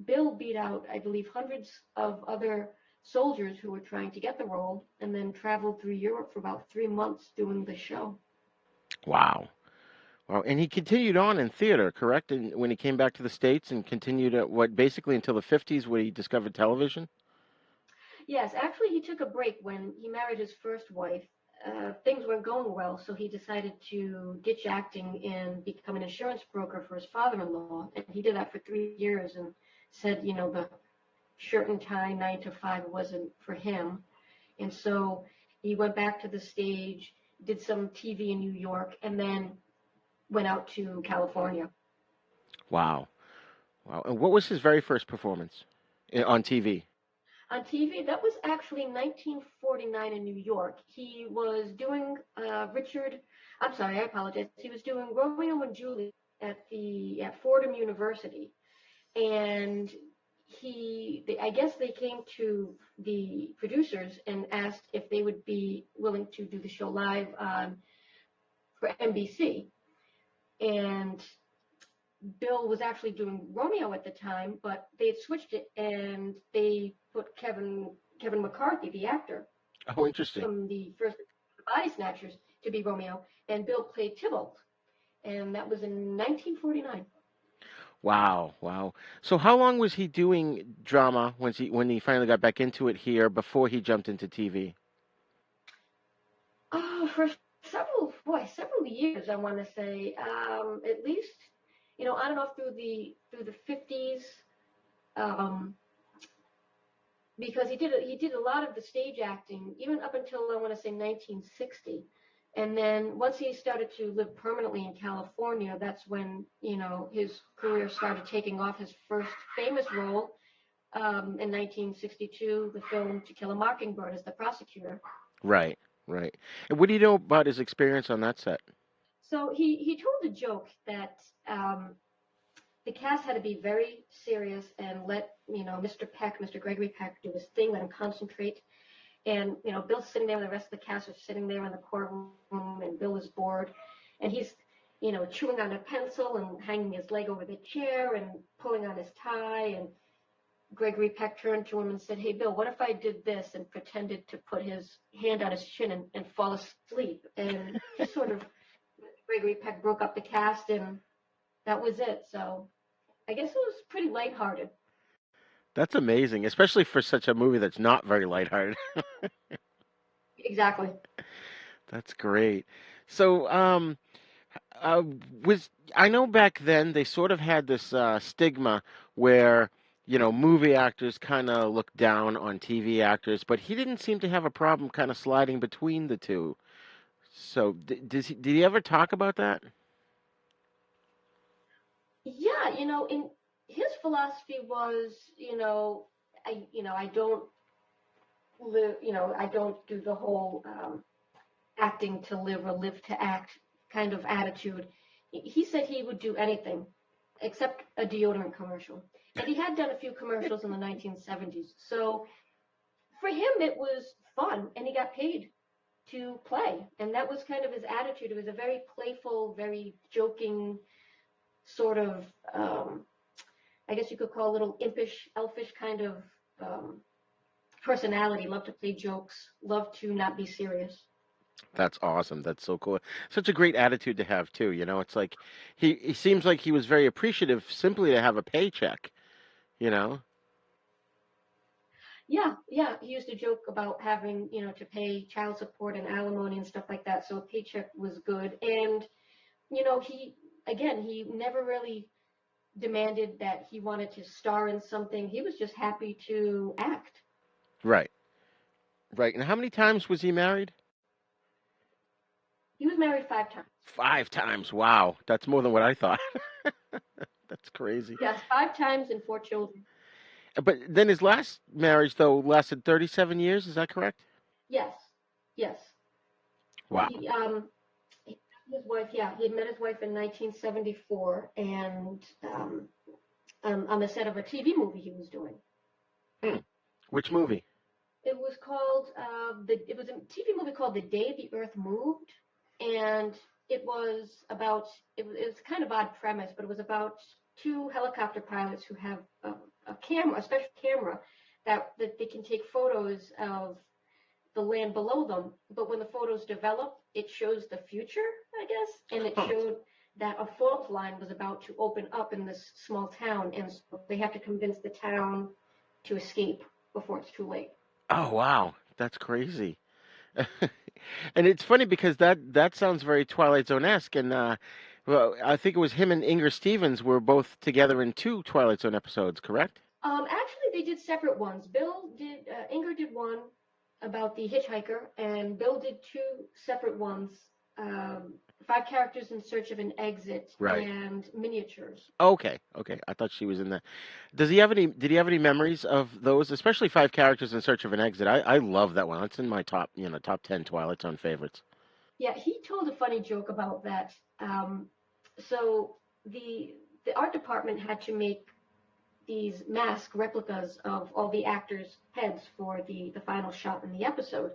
N: Bill beat out, I believe, hundreds of other soldiers who were trying to get the role, and then traveled through Europe for about 3 months doing the show.
K: Wow. Wow. And he continued on in theater, correct? And when he came back to the States and continued at basically until the 50s when he discovered television?
N: Yes, actually he took a break when he married his first wife. Things weren't going well, so he decided to ditch acting and become an insurance broker for his father-in-law. And he did that for 3 years and said, the shirt and tie 9 to 5 wasn't for him. And so he went back to the stage, did some TV in New York, and then went out to California.
K: Wow. Wow. And what was his very first performance on TV?
N: On TV, that was actually 1949 in New York. He was doing I apologize. He was doing Romeo and Juliet at Fordham University, and I guess they came to the producers and asked if they would be willing to do the show live for NBC, and Bill was actually doing Romeo at the time, but they had switched it and they put Kevin McCarthy, the actor,
K: Oh, interesting.
N: from the first Body Snatchers, to be Romeo, and Bill played Tybalt, and that was in 1949.
K: Wow, wow. So how long was he doing drama when he finally got back into it here before he jumped into TV?
N: Oh, for several years, I want to say, at least, on and off through the 50s, because he did a lot of the stage acting, even up until I want to say 1960. And then once he started to live permanently in California, that's when, his career started taking off. His first famous role in 1962, the film To Kill a Mockingbird, as the prosecutor.
K: Right, right. And what do you know about his experience on that set?
N: So he told a joke that the cast had to be very serious and let, Mr. Gregory Peck do his thing, let him concentrate. And, Bill's sitting there, and the rest of the cast are sitting there in the courtroom, and Bill is bored. And he's, chewing on a pencil and hanging his leg over the chair and pulling on his tie. And Gregory Peck turned to him and said, "Hey, Bill, what if I did this?" and pretended to put his hand on his chin and fall asleep. And just sort of, Gregory Peck broke up the cast, and that was it. So I guess it was pretty lighthearted.
K: That's amazing, especially for such a movie that's not very lighthearted.
N: Exactly.
K: That's great. So, I know back then they sort of had this stigma where movie actors kind of looked down on TV actors, but he didn't seem to have a problem kind of sliding between the two. So, did he ever talk about that?
N: Yeah, in his philosophy was, I don't live, I don't do the whole acting to live or live to act kind of attitude. He said he would do anything except a deodorant commercial. And he had done a few commercials in the 1970s. So for him, it was fun, and he got paid to play. And that was kind of his attitude. It was a very playful, very joking sort of, I guess you could call a little impish, elfish kind of personality. Loved to play jokes, loved to not be serious.
K: That's awesome. That's so cool. Such a great attitude to have too. It's like he seems like he was very appreciative simply to have a paycheck.
N: Yeah. He used to joke about having, to pay child support and alimony and stuff like that. So a paycheck was good. And, he never really demanded that he wanted to star in something. He was just happy to act.
K: Right. Right. And how many times was he married?
N: He was married 5 times.
K: 5 times. Wow. That's more than what I thought. That's crazy.
N: Yes, 5 times and 4 children.
K: But then his last marriage, though, lasted 37 years. Is that correct?
N: Yes.
K: Wow.
N: His wife, he had met his wife in 1974, and on the set of a TV movie he was doing.
K: Which movie?
N: It was called it was a TV movie called The Day the Earth Moved, and it was about it was kind of odd premise, but it was about 2 helicopter pilots who have a special camera that they can take photos of the land below them, but when the photos develop, it shows the future, I guess, and it showed that a fault line was about to open up in this small town, and so they have to convince the town to escape before it's too late.
K: Oh, wow. That's crazy. And it's funny because that sounds very Twilight Zone-esque, and well, I think it was him and Inger Stevens were both together in 2 Twilight Zone episodes, correct?
N: Actually, they did separate ones. Inger did one about the hitchhiker, and Bill did 2 separate ones Five Characters in Search of an Exit,
K: Right.
N: and Miniatures.
K: Okay, okay. I thought she was in that. Does he have any? Did he have any memories of those, especially Five Characters in Search of an Exit? I love that one. It's in my top 10 Twilight Zone favorites.
N: Yeah, he told a funny joke about that. So the art department had to make these mask replicas of all the actors' heads for the final shot in the episode.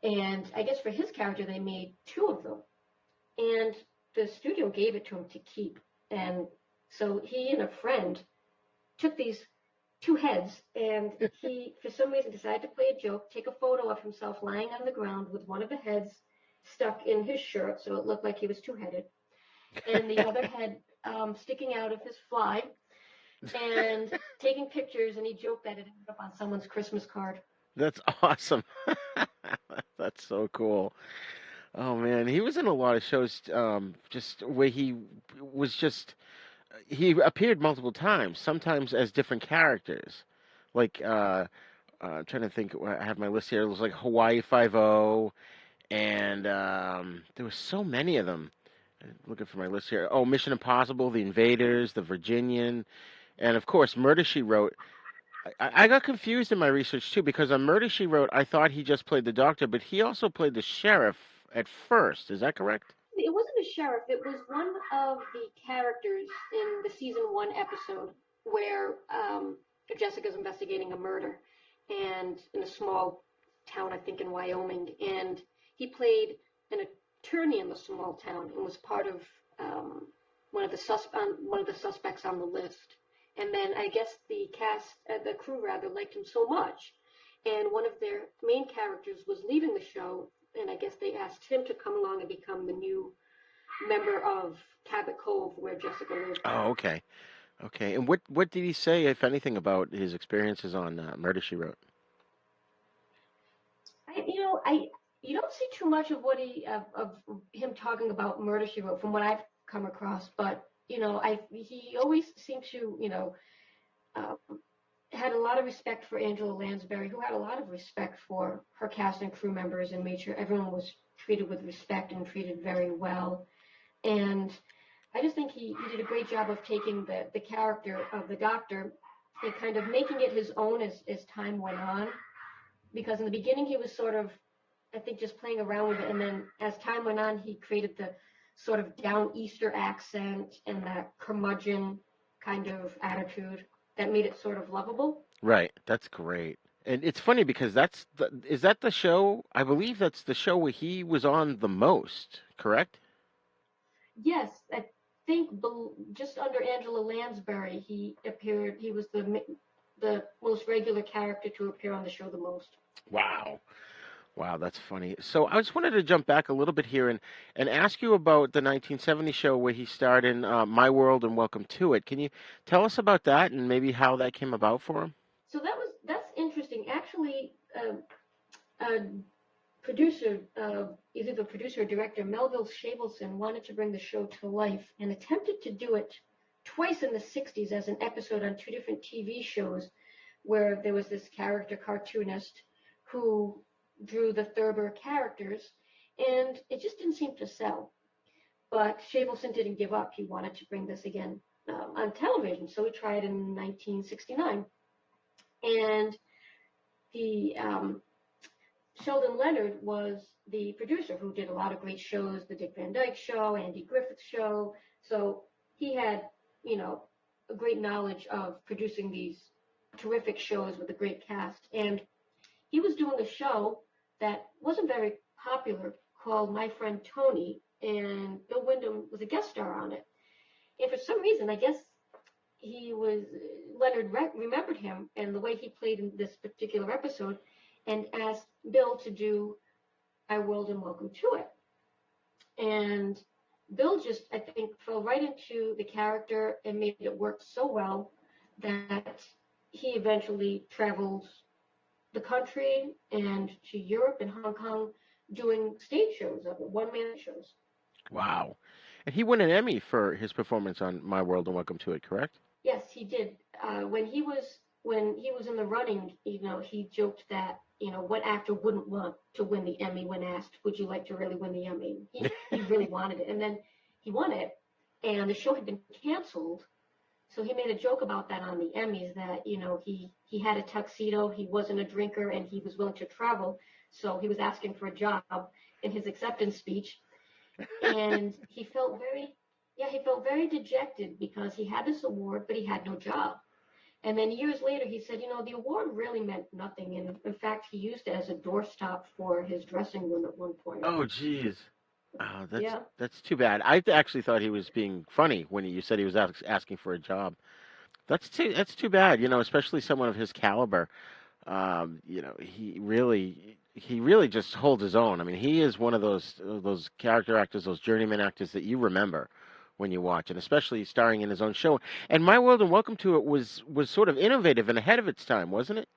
N: And I guess for his character, they made two of them. And the studio gave it to him to keep. And so he and a friend took these two heads, and he, for some reason, decided to play a joke, take a photo of himself lying on the ground with one of the heads stuck in his shirt, so it looked like he was two-headed, and the other head sticking out of his fly, and taking pictures, and he joked that it ended up on someone's Christmas card.
K: That's awesome. That's so cool. Oh man, he was in a lot of shows. Just where he appeared multiple times, sometimes as different characters. Like I'm trying to think. I have my list here. It was like Hawaii Five-O, and there were so many of them. I'm looking for my list here. Oh, Mission Impossible, The Invaders, The Virginian, and of course Murder She Wrote. I got confused in my research too because on Murder She Wrote, I thought he just played the doctor, but he also played the sheriff at first. Is that correct?
N: It wasn't a sheriff. It was one of the characters in the season 1 episode where Jessica's investigating a murder, and in a small town, I think in Wyoming, and he played an attorney in the small town and was part of one of the suspects on the list. And then I guess the crew liked him so much, and one of their main characters was leaving the show, and I guess they asked him to come along and become the new member of Cabot Cove, where Jessica lived.
K: Oh, okay, okay. And what did he say, if anything, about his experiences on Murder She Wrote?
N: You don't see too much of of him talking about Murder She Wrote from what I've come across, but he always seemed to had a lot of respect for Angela Lansbury, who had a lot of respect for her cast and crew members, and made sure everyone was treated with respect and treated very well. And I just think he did a great job of taking the character of the doctor and kind of making it his own as time went on. Because in the beginning he was sort of, I think, just playing around with it, and then as time went on, he created the sort of down-Easter accent and that curmudgeon kind of attitude that made it sort of lovable.
K: Right, that's great. And it's funny because is that the show? I believe that's the show where he was on the most, correct?
N: Yes, I think just under Angela Lansbury, he appeared. He was the most regular character to appear on the show the most.
K: Wow. Wow, that's funny. So I just wanted to jump back a little bit here and ask you about the 1970 show where he starred in My World and Welcome to It. Can you tell us about that and maybe how that came about for him?
N: So that's interesting. Actually, producer, either the producer or director, Melville Shavelson, wanted to bring the show to life and attempted to do it twice in the 60s as an episode on two different TV shows where there was this character cartoonist who drew the Thurber characters, and it just didn't seem to sell. But Shavelson didn't give up. He wanted to bring this again on television, so he tried in 1969. And the Sheldon Leonard was the producer who did a lot of great shows, the Dick Van Dyke Show, Andy Griffith Show. So he had, a great knowledge of producing these terrific shows with a great cast. And he was doing a show that wasn't very popular called My Friend Tony, and Bill Windom was a guest star on it. And for some reason, I guess Leonard remembered him and the way he played in this particular episode, and asked Bill to do My World and Welcome to It. And Bill just, I think, fell right into the character and made it work so well that he eventually traveled the country and to Europe and Hong Kong doing stage shows of it, one-man shows.
K: Wow. And he won an Emmy for his performance on My World and Welcome to It, correct?
N: Yes, he did. When he was in the running, he joked that what actor wouldn't want to win the Emmy when asked, would you like to really win the Emmy? He really wanted it. And then he won it, and the show had been canceled. So he made a joke about that on the Emmys that, he had a tuxedo, he wasn't a drinker, and he was willing to travel. So he was asking for a job in his acceptance speech. And he felt very dejected because he had this award, but he had no job. And then years later, he said, the award really meant nothing. And in fact, he used it as a doorstop for his dressing room at one point.
K: Oh, geez. That's too bad. I actually thought he was being funny when you said he was asking for a job. That's too bad. Especially someone of his caliber. He really just holds his own. I mean, he is one of those character actors, those journeyman actors that you remember when you watch it, especially starring in his own show. And My World and Welcome to It was sort of innovative and ahead of its time, wasn't it?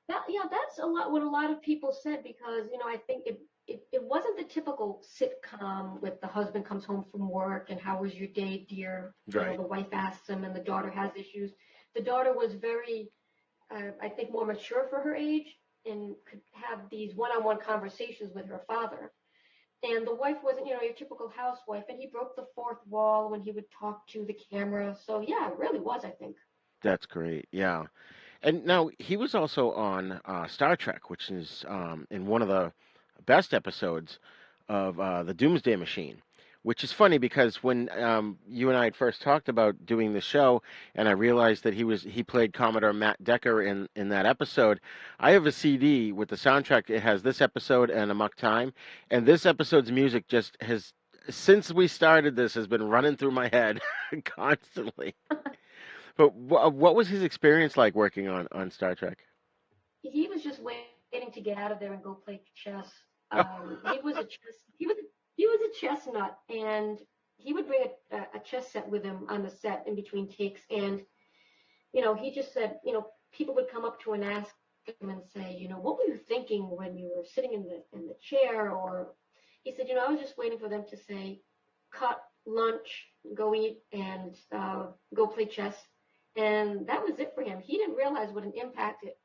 N: That's what a lot of people said because I think it wasn't the typical sitcom with the husband comes home from work and how was your day, dear?
K: Right.
N: The wife asks him and the daughter has issues. The daughter was very, I think, more mature for her age and could have these one-on-one conversations with her father. And the wife wasn't, your typical housewife, and he broke the fourth wall when he would talk to the camera. So yeah, it really was, I think.
K: That's great. Yeah. And now he was also on Star Trek, which is in one of the best episodes of the Doomsday Machine, which is funny because when you and I had first talked about doing the show, and I realized that he played Commodore Matt Decker in that episode, I have a CD with the soundtrack. It has this episode and Amok Time, and this episode's music just has, since we started this, has been running through my head constantly. But what was his experience like working on Star Trek?
N: He was just waiting to get out of there and go play chess. He was a chess nut, and he would bring a chess set with him on the set in between takes. And he just said, people would come up to him and ask him and say, what were you thinking when you were sitting in the chair? Or he said, I was just waiting for them to say, cut, lunch, go eat, and go play chess. And that was it for him. He didn't realize what an impact it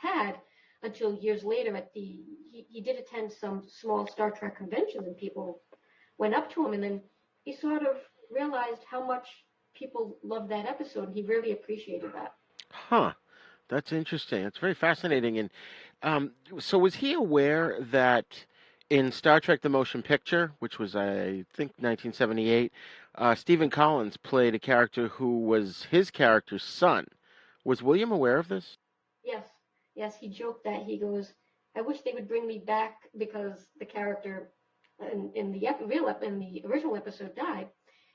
N: had until years later he did attend some small Star Trek conventions and people went up to him, and then he sort of realized how much people loved that episode, and he really appreciated that.
K: Huh. That's interesting. It's very fascinating. And so was he aware that in Star Trek The Motion Picture, which was, I think, 1978, Stephen Collins played a character who was his character's son. Was William aware of this?
N: Yes, he joked that. He goes, I wish they would bring me back because the character in the original episode died.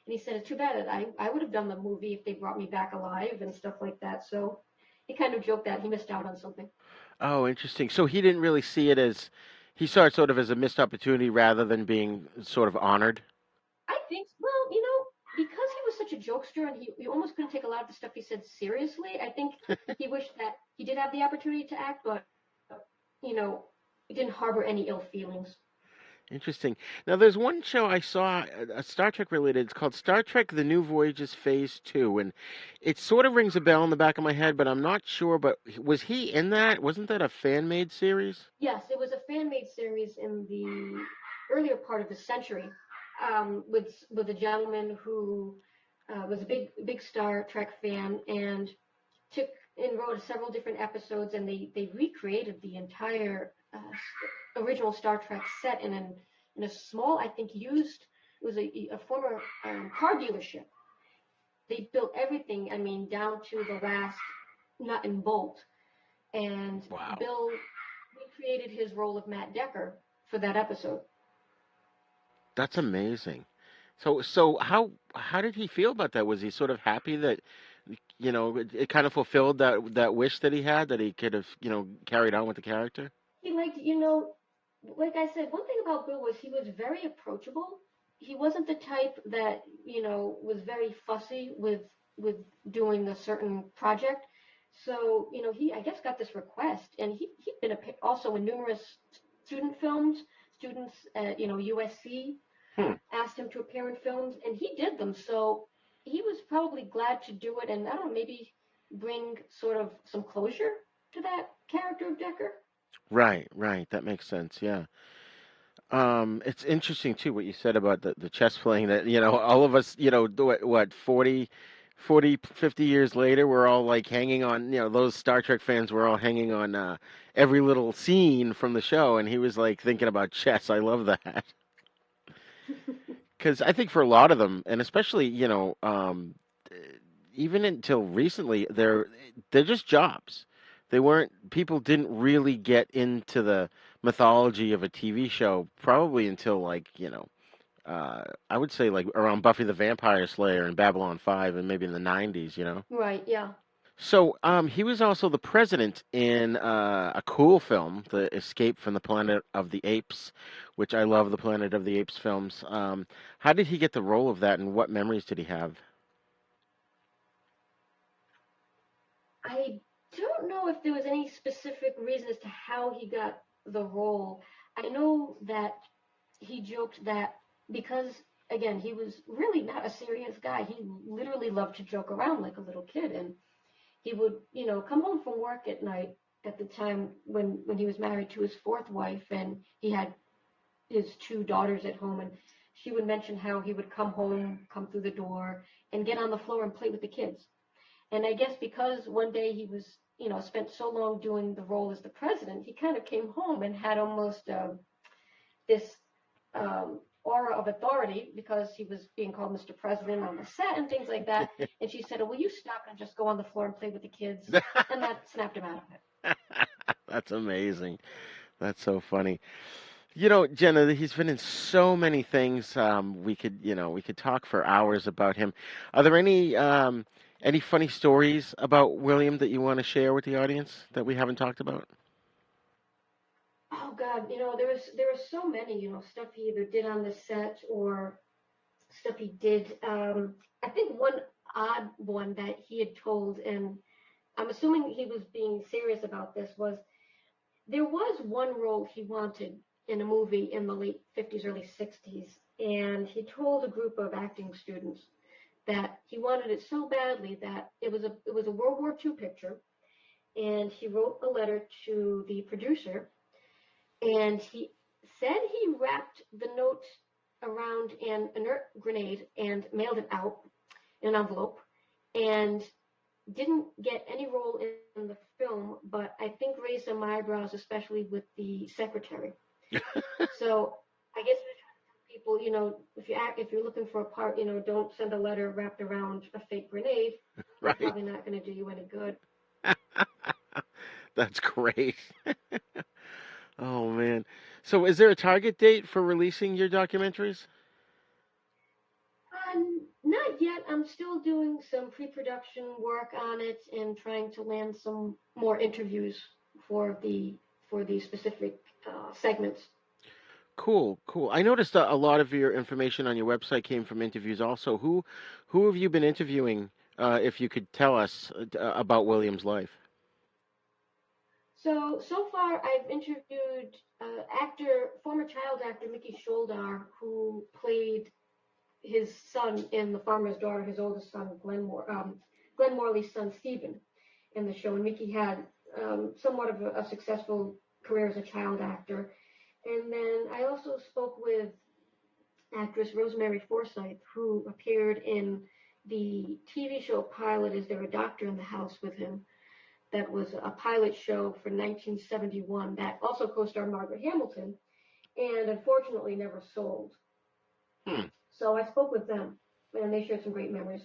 N: And he said, it's too bad. I would have done the movie if they brought me back alive and stuff like that. So he kind of joked that he missed out on something.
K: Oh, interesting. So he didn't really see it as, he saw it sort of as a missed opportunity rather than being sort of honored?
N: I think, well, because he was such a jokester and he almost couldn't take a lot of the stuff he said seriously, I think he wished that he did have the opportunity to act, but, he didn't harbor any ill feelings.
K: Interesting. Now, there's one show I saw, Star Trek related. It's called Star Trek The New Voyages Phase 2, and it sort of rings a bell in the back of my head, but I'm not sure. But was he in that? Wasn't that a fan-made series?
N: Yes, it was a fan-made series in the earlier part of the century with a gentleman who was a big Star Trek fan and wrote several different episodes, and they recreated the entire original Star Trek set in a small, I think, it was a former car dealership. They built everything, down to the last nut and bolt. And
K: wow.
N: Bill recreated his role of Matt Decker for that episode.
K: That's amazing. So how did he feel about that? Was he sort of happy that, it kind of fulfilled that wish that he had, that he could have, carried on with the character?
N: He liked, like I said, one thing about Bill was he was very approachable. He wasn't the type that, was very fussy with doing a certain project. So, he, I guess, got this request, and he'd been also in numerous student films. Students at, USC asked him to appear in films, and he did them. So he was probably glad to do it, and I don't know, maybe bring sort of some closure to that character of Decker.
K: Right, right. That makes sense. Yeah. It's interesting too what you said about the chess playing that, all of us, what 50 years later, we're all like hanging on, those Star Trek fans were all hanging on every little scene from the show, and he was like thinking about chess. I love that. Because I think for a lot of them, and especially, even until recently, they're just jobs. They weren't people didn't really get into the mythology of a TV show probably until like, I would say like around Buffy the Vampire Slayer and Babylon 5 and maybe in the 90s.
N: Right, yeah.
K: So, he was also the president in a cool film, The Escape from the Planet of the Apes, which I love the Planet of the Apes films. How did he get the role of that, and what memories did he have?
N: I don't know if there was any specific reason as to how he got the role. I know that he joked that because, again, he was really not a serious guy. He literally loved to joke around like a little kid. And he would, come home from work at night at the time when he was married to his fourth wife, and he had his two daughters at home. And she would mention how he would come home, come through the door, and get on the floor and play with the kids. And I guess because one day he was, spent so long doing the role as the president, he kind of came home and had almost this aura of authority because he was being called Mr. President on the set and things like that. And she said, "Oh, will you stop and just go on the floor and play with the kids?" And that snapped him out of it.
K: That's amazing. That's so funny. Jenna, he's been in so many things. We could talk for hours about him. Are there any funny stories about William that you want to share with the audience that we haven't talked about?
N: Oh God, there was so many, stuff he either did on the set or stuff he did. I think one odd one that he had told, and I'm assuming he was being serious about this, was there was one role he wanted in a movie in the late 50s, early 60s, and he told a group of acting students that he wanted it so badly that it was a World War II picture, and he wrote a letter to the producer, and he said he wrapped the note around an inert grenade and mailed it out in an envelope, and didn't get any role in the film, but I think raised some eyebrows, especially with the secretary. So I guess people, if you're looking for a part, don't send a letter wrapped around a fake grenade.
K: Right.
N: It's probably not going to do you any good.
K: That's great. Oh man. So is there a target date for releasing your documentaries?
N: Not yet. I'm still doing some pre-production work on it and trying to land some more interviews for the specific segments.
K: Cool, cool. I noticed a lot of your information on your website came from interviews also. Who have you been interviewing, if you could tell us about William's life?
N: So far, I've interviewed former child actor Mickey Sholdar, who played his son in The Farmer's Daughter, his oldest son, Glenn Morley's son, Stephen, in the show. And Mickey had somewhat of a successful career as a child actor. And then I also spoke with actress Rosemary Forsythe, who appeared in the TV show pilot Is There a Doctor in the House with Him? That was a pilot show for 1971 that also co-starred Margaret Hamilton and unfortunately never sold. So I spoke with them, and they shared some great memories.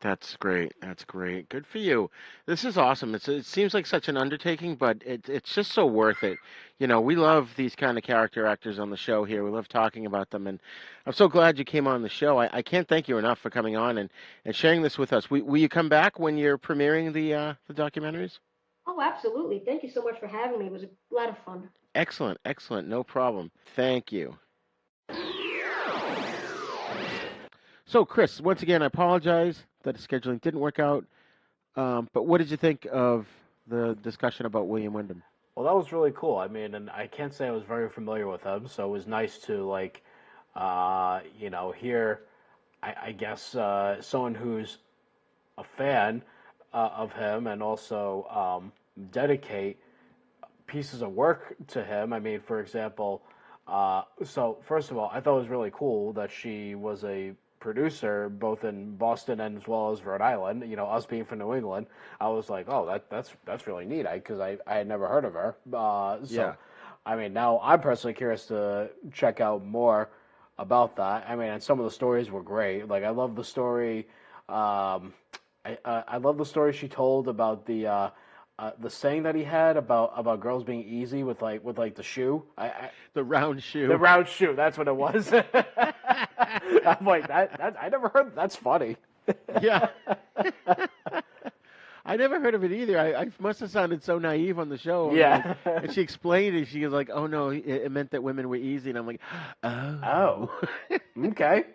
K: That's great. That's great. Good for you. This is awesome. It seems like such an undertaking, but it's just so worth it. We love these kind of character actors on the show here. We love talking about them, and I'm so glad you came on the show. I can't thank you enough for coming on and sharing this with us. Will you come back when you're premiering the documentaries?
N: Oh, absolutely. Thank you so much for having me. It was a lot of fun.
K: Excellent. Excellent. No problem. Thank you. So, Chris, once again, I apologize that the scheduling didn't work out. But what did you think of the discussion about William Windom?
H: Well, that was really cool. I mean, and I can't say I was very familiar with him, so it was nice to hear, I guess, someone who's a fan of him and also dedicate pieces of work to him. I mean, for example, so first of all, I thought it was really cool that she was a producer both in Boston and as well as Rhode Island. You know, us being from New England, I was like, oh, that's really neat. Because I had never heard of her. So, I mean, now I'm personally curious to check out more about that. I mean, and some of the stories were great. Like, I love the story. I love the story she told about the saying that he had about girls being easy with the shoe.
K: The round shoe.
H: The round shoe. That's what it was. I'm like that. I never heard. That's funny.
K: Yeah. I never heard of it either. I must have sounded so naive on the show.
H: Yeah.
K: And she explained it. She was like, "Oh no, it meant that women were easy." And I'm like, "Oh,
H: okay."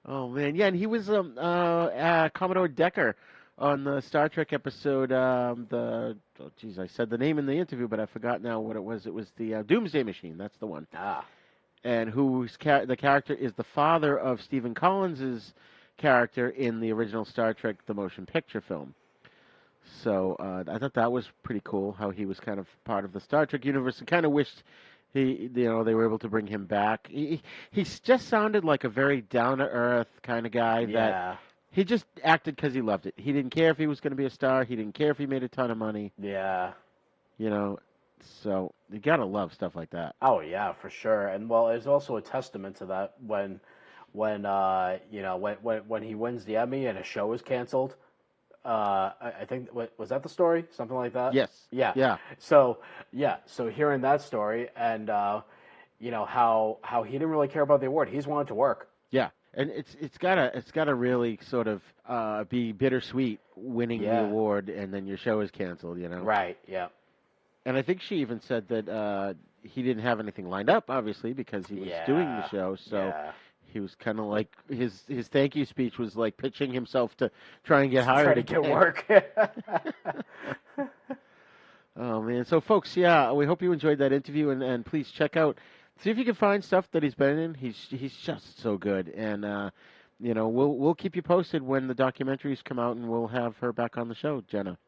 K: Oh man, yeah, and he was Commodore Decker on the Star Trek episode. I said the name in the interview, but I forgot now what it was. It was the Doomsday Machine. That's the one. And the character is the father of Stephen Collins's character in the original Star Trek the motion picture film. So I thought that was pretty cool how he was kind of part of the Star Trek universe, and kind of wished they were able to bring him back. He just sounded like a very down to earth kind of guy. That he just acted because he loved it. He didn't care if he was going to be a star. He didn't care if he made a ton of money.
H: Yeah.
K: You know, so you gotta love stuff like that.
H: Oh yeah, for sure. And well, it's also a testament to that when he wins the Emmy and a show is canceled. I think was that the story? Something like that.
K: Yes.
H: Yeah.
K: Yeah.
H: So hearing that story and how he didn't really care about the award. He's wanted to work.
K: Yeah. And it's gotta really sort of be bittersweet winning the award and then your show is canceled. You know.
H: Right. Yeah.
K: And I think she even said that he didn't have anything lined up, obviously, because he was doing the show. So he was kind of like his thank you speech was like pitching himself to try and get hired
H: to
K: again.
H: Get work.
K: Oh man! So folks, we hope you enjoyed that interview, and please see if you can find stuff that he's been in. He's just so good, and we'll keep you posted when the documentaries come out, and we'll have her back on the show, Jenna.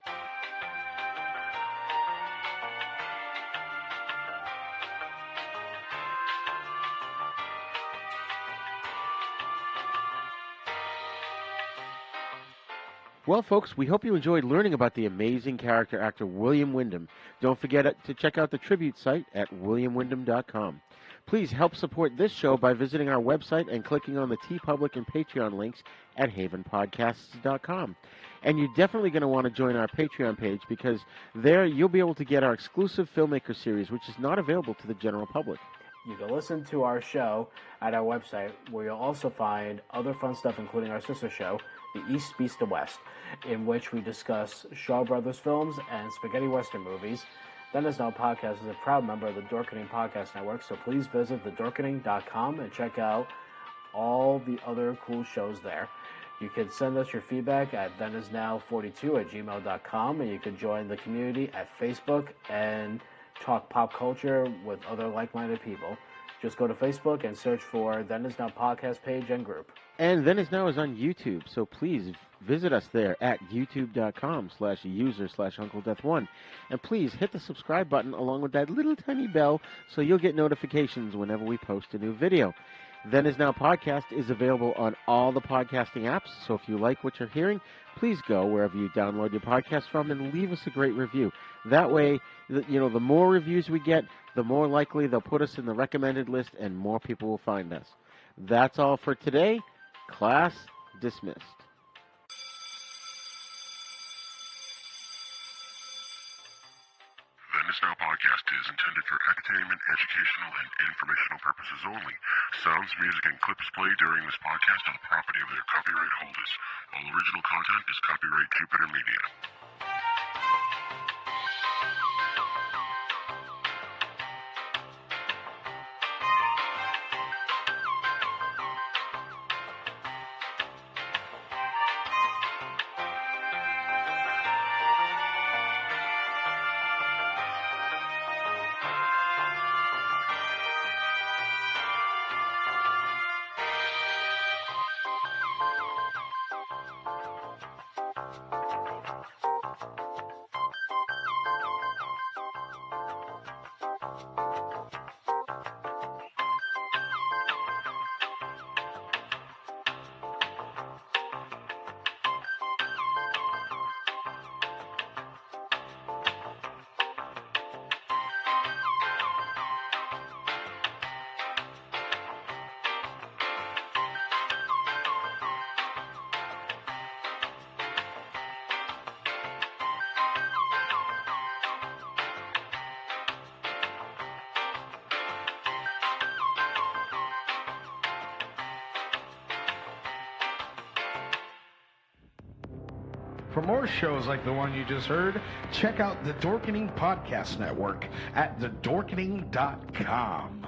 K: Well, folks, we hope you enjoyed learning about the amazing character actor William Windom. Don't forget to check out the tribute site at williamwindom.com. Please help support this show by visiting our website and clicking on the TeePublic and Patreon links at havenpodcasts.com. And you're definitely going to want to join our Patreon page because there you'll be able to get our exclusive filmmaker series, which is not available to the general public.
H: You can listen to our show at our website, where you'll also find other fun stuff, including our sister show, The East Beats the West, in which we discuss Shaw Brothers films and spaghetti western movies. Then Is Now Podcast is a proud member of the Dorkening Podcast Network, so please visit thedorkening.com and check out all the other cool shows there. You can send us your feedback at thenisnow42@gmail.com, and you can join the community at Facebook and talk pop culture with other like-minded people. Just go to Facebook and search for Then Is Now Podcast page and group.
K: And Then Is Now is on YouTube, so please visit us there at youtube.com/user/UncleDeath1. And please hit the subscribe button along with that little tiny bell so you'll get notifications whenever we post a new video. Then Is Now Podcast is available on all the podcasting apps, so if you like what you're hearing, please go wherever you download your podcast from and leave us a great review. That way, the more reviews we get, the more likely they'll put us in the recommended list and more people will find us. That's all for today. Class dismissed.
O: The Is Now podcast is intended for entertainment, educational, and informational purposes only. Sounds, music, and clips played during this podcast are the property of their copyright holders. All original content is copyright Jupiter Media.
P: For more shows like the one you just heard, check out the Dorkening Podcast Network at thedorkening.com.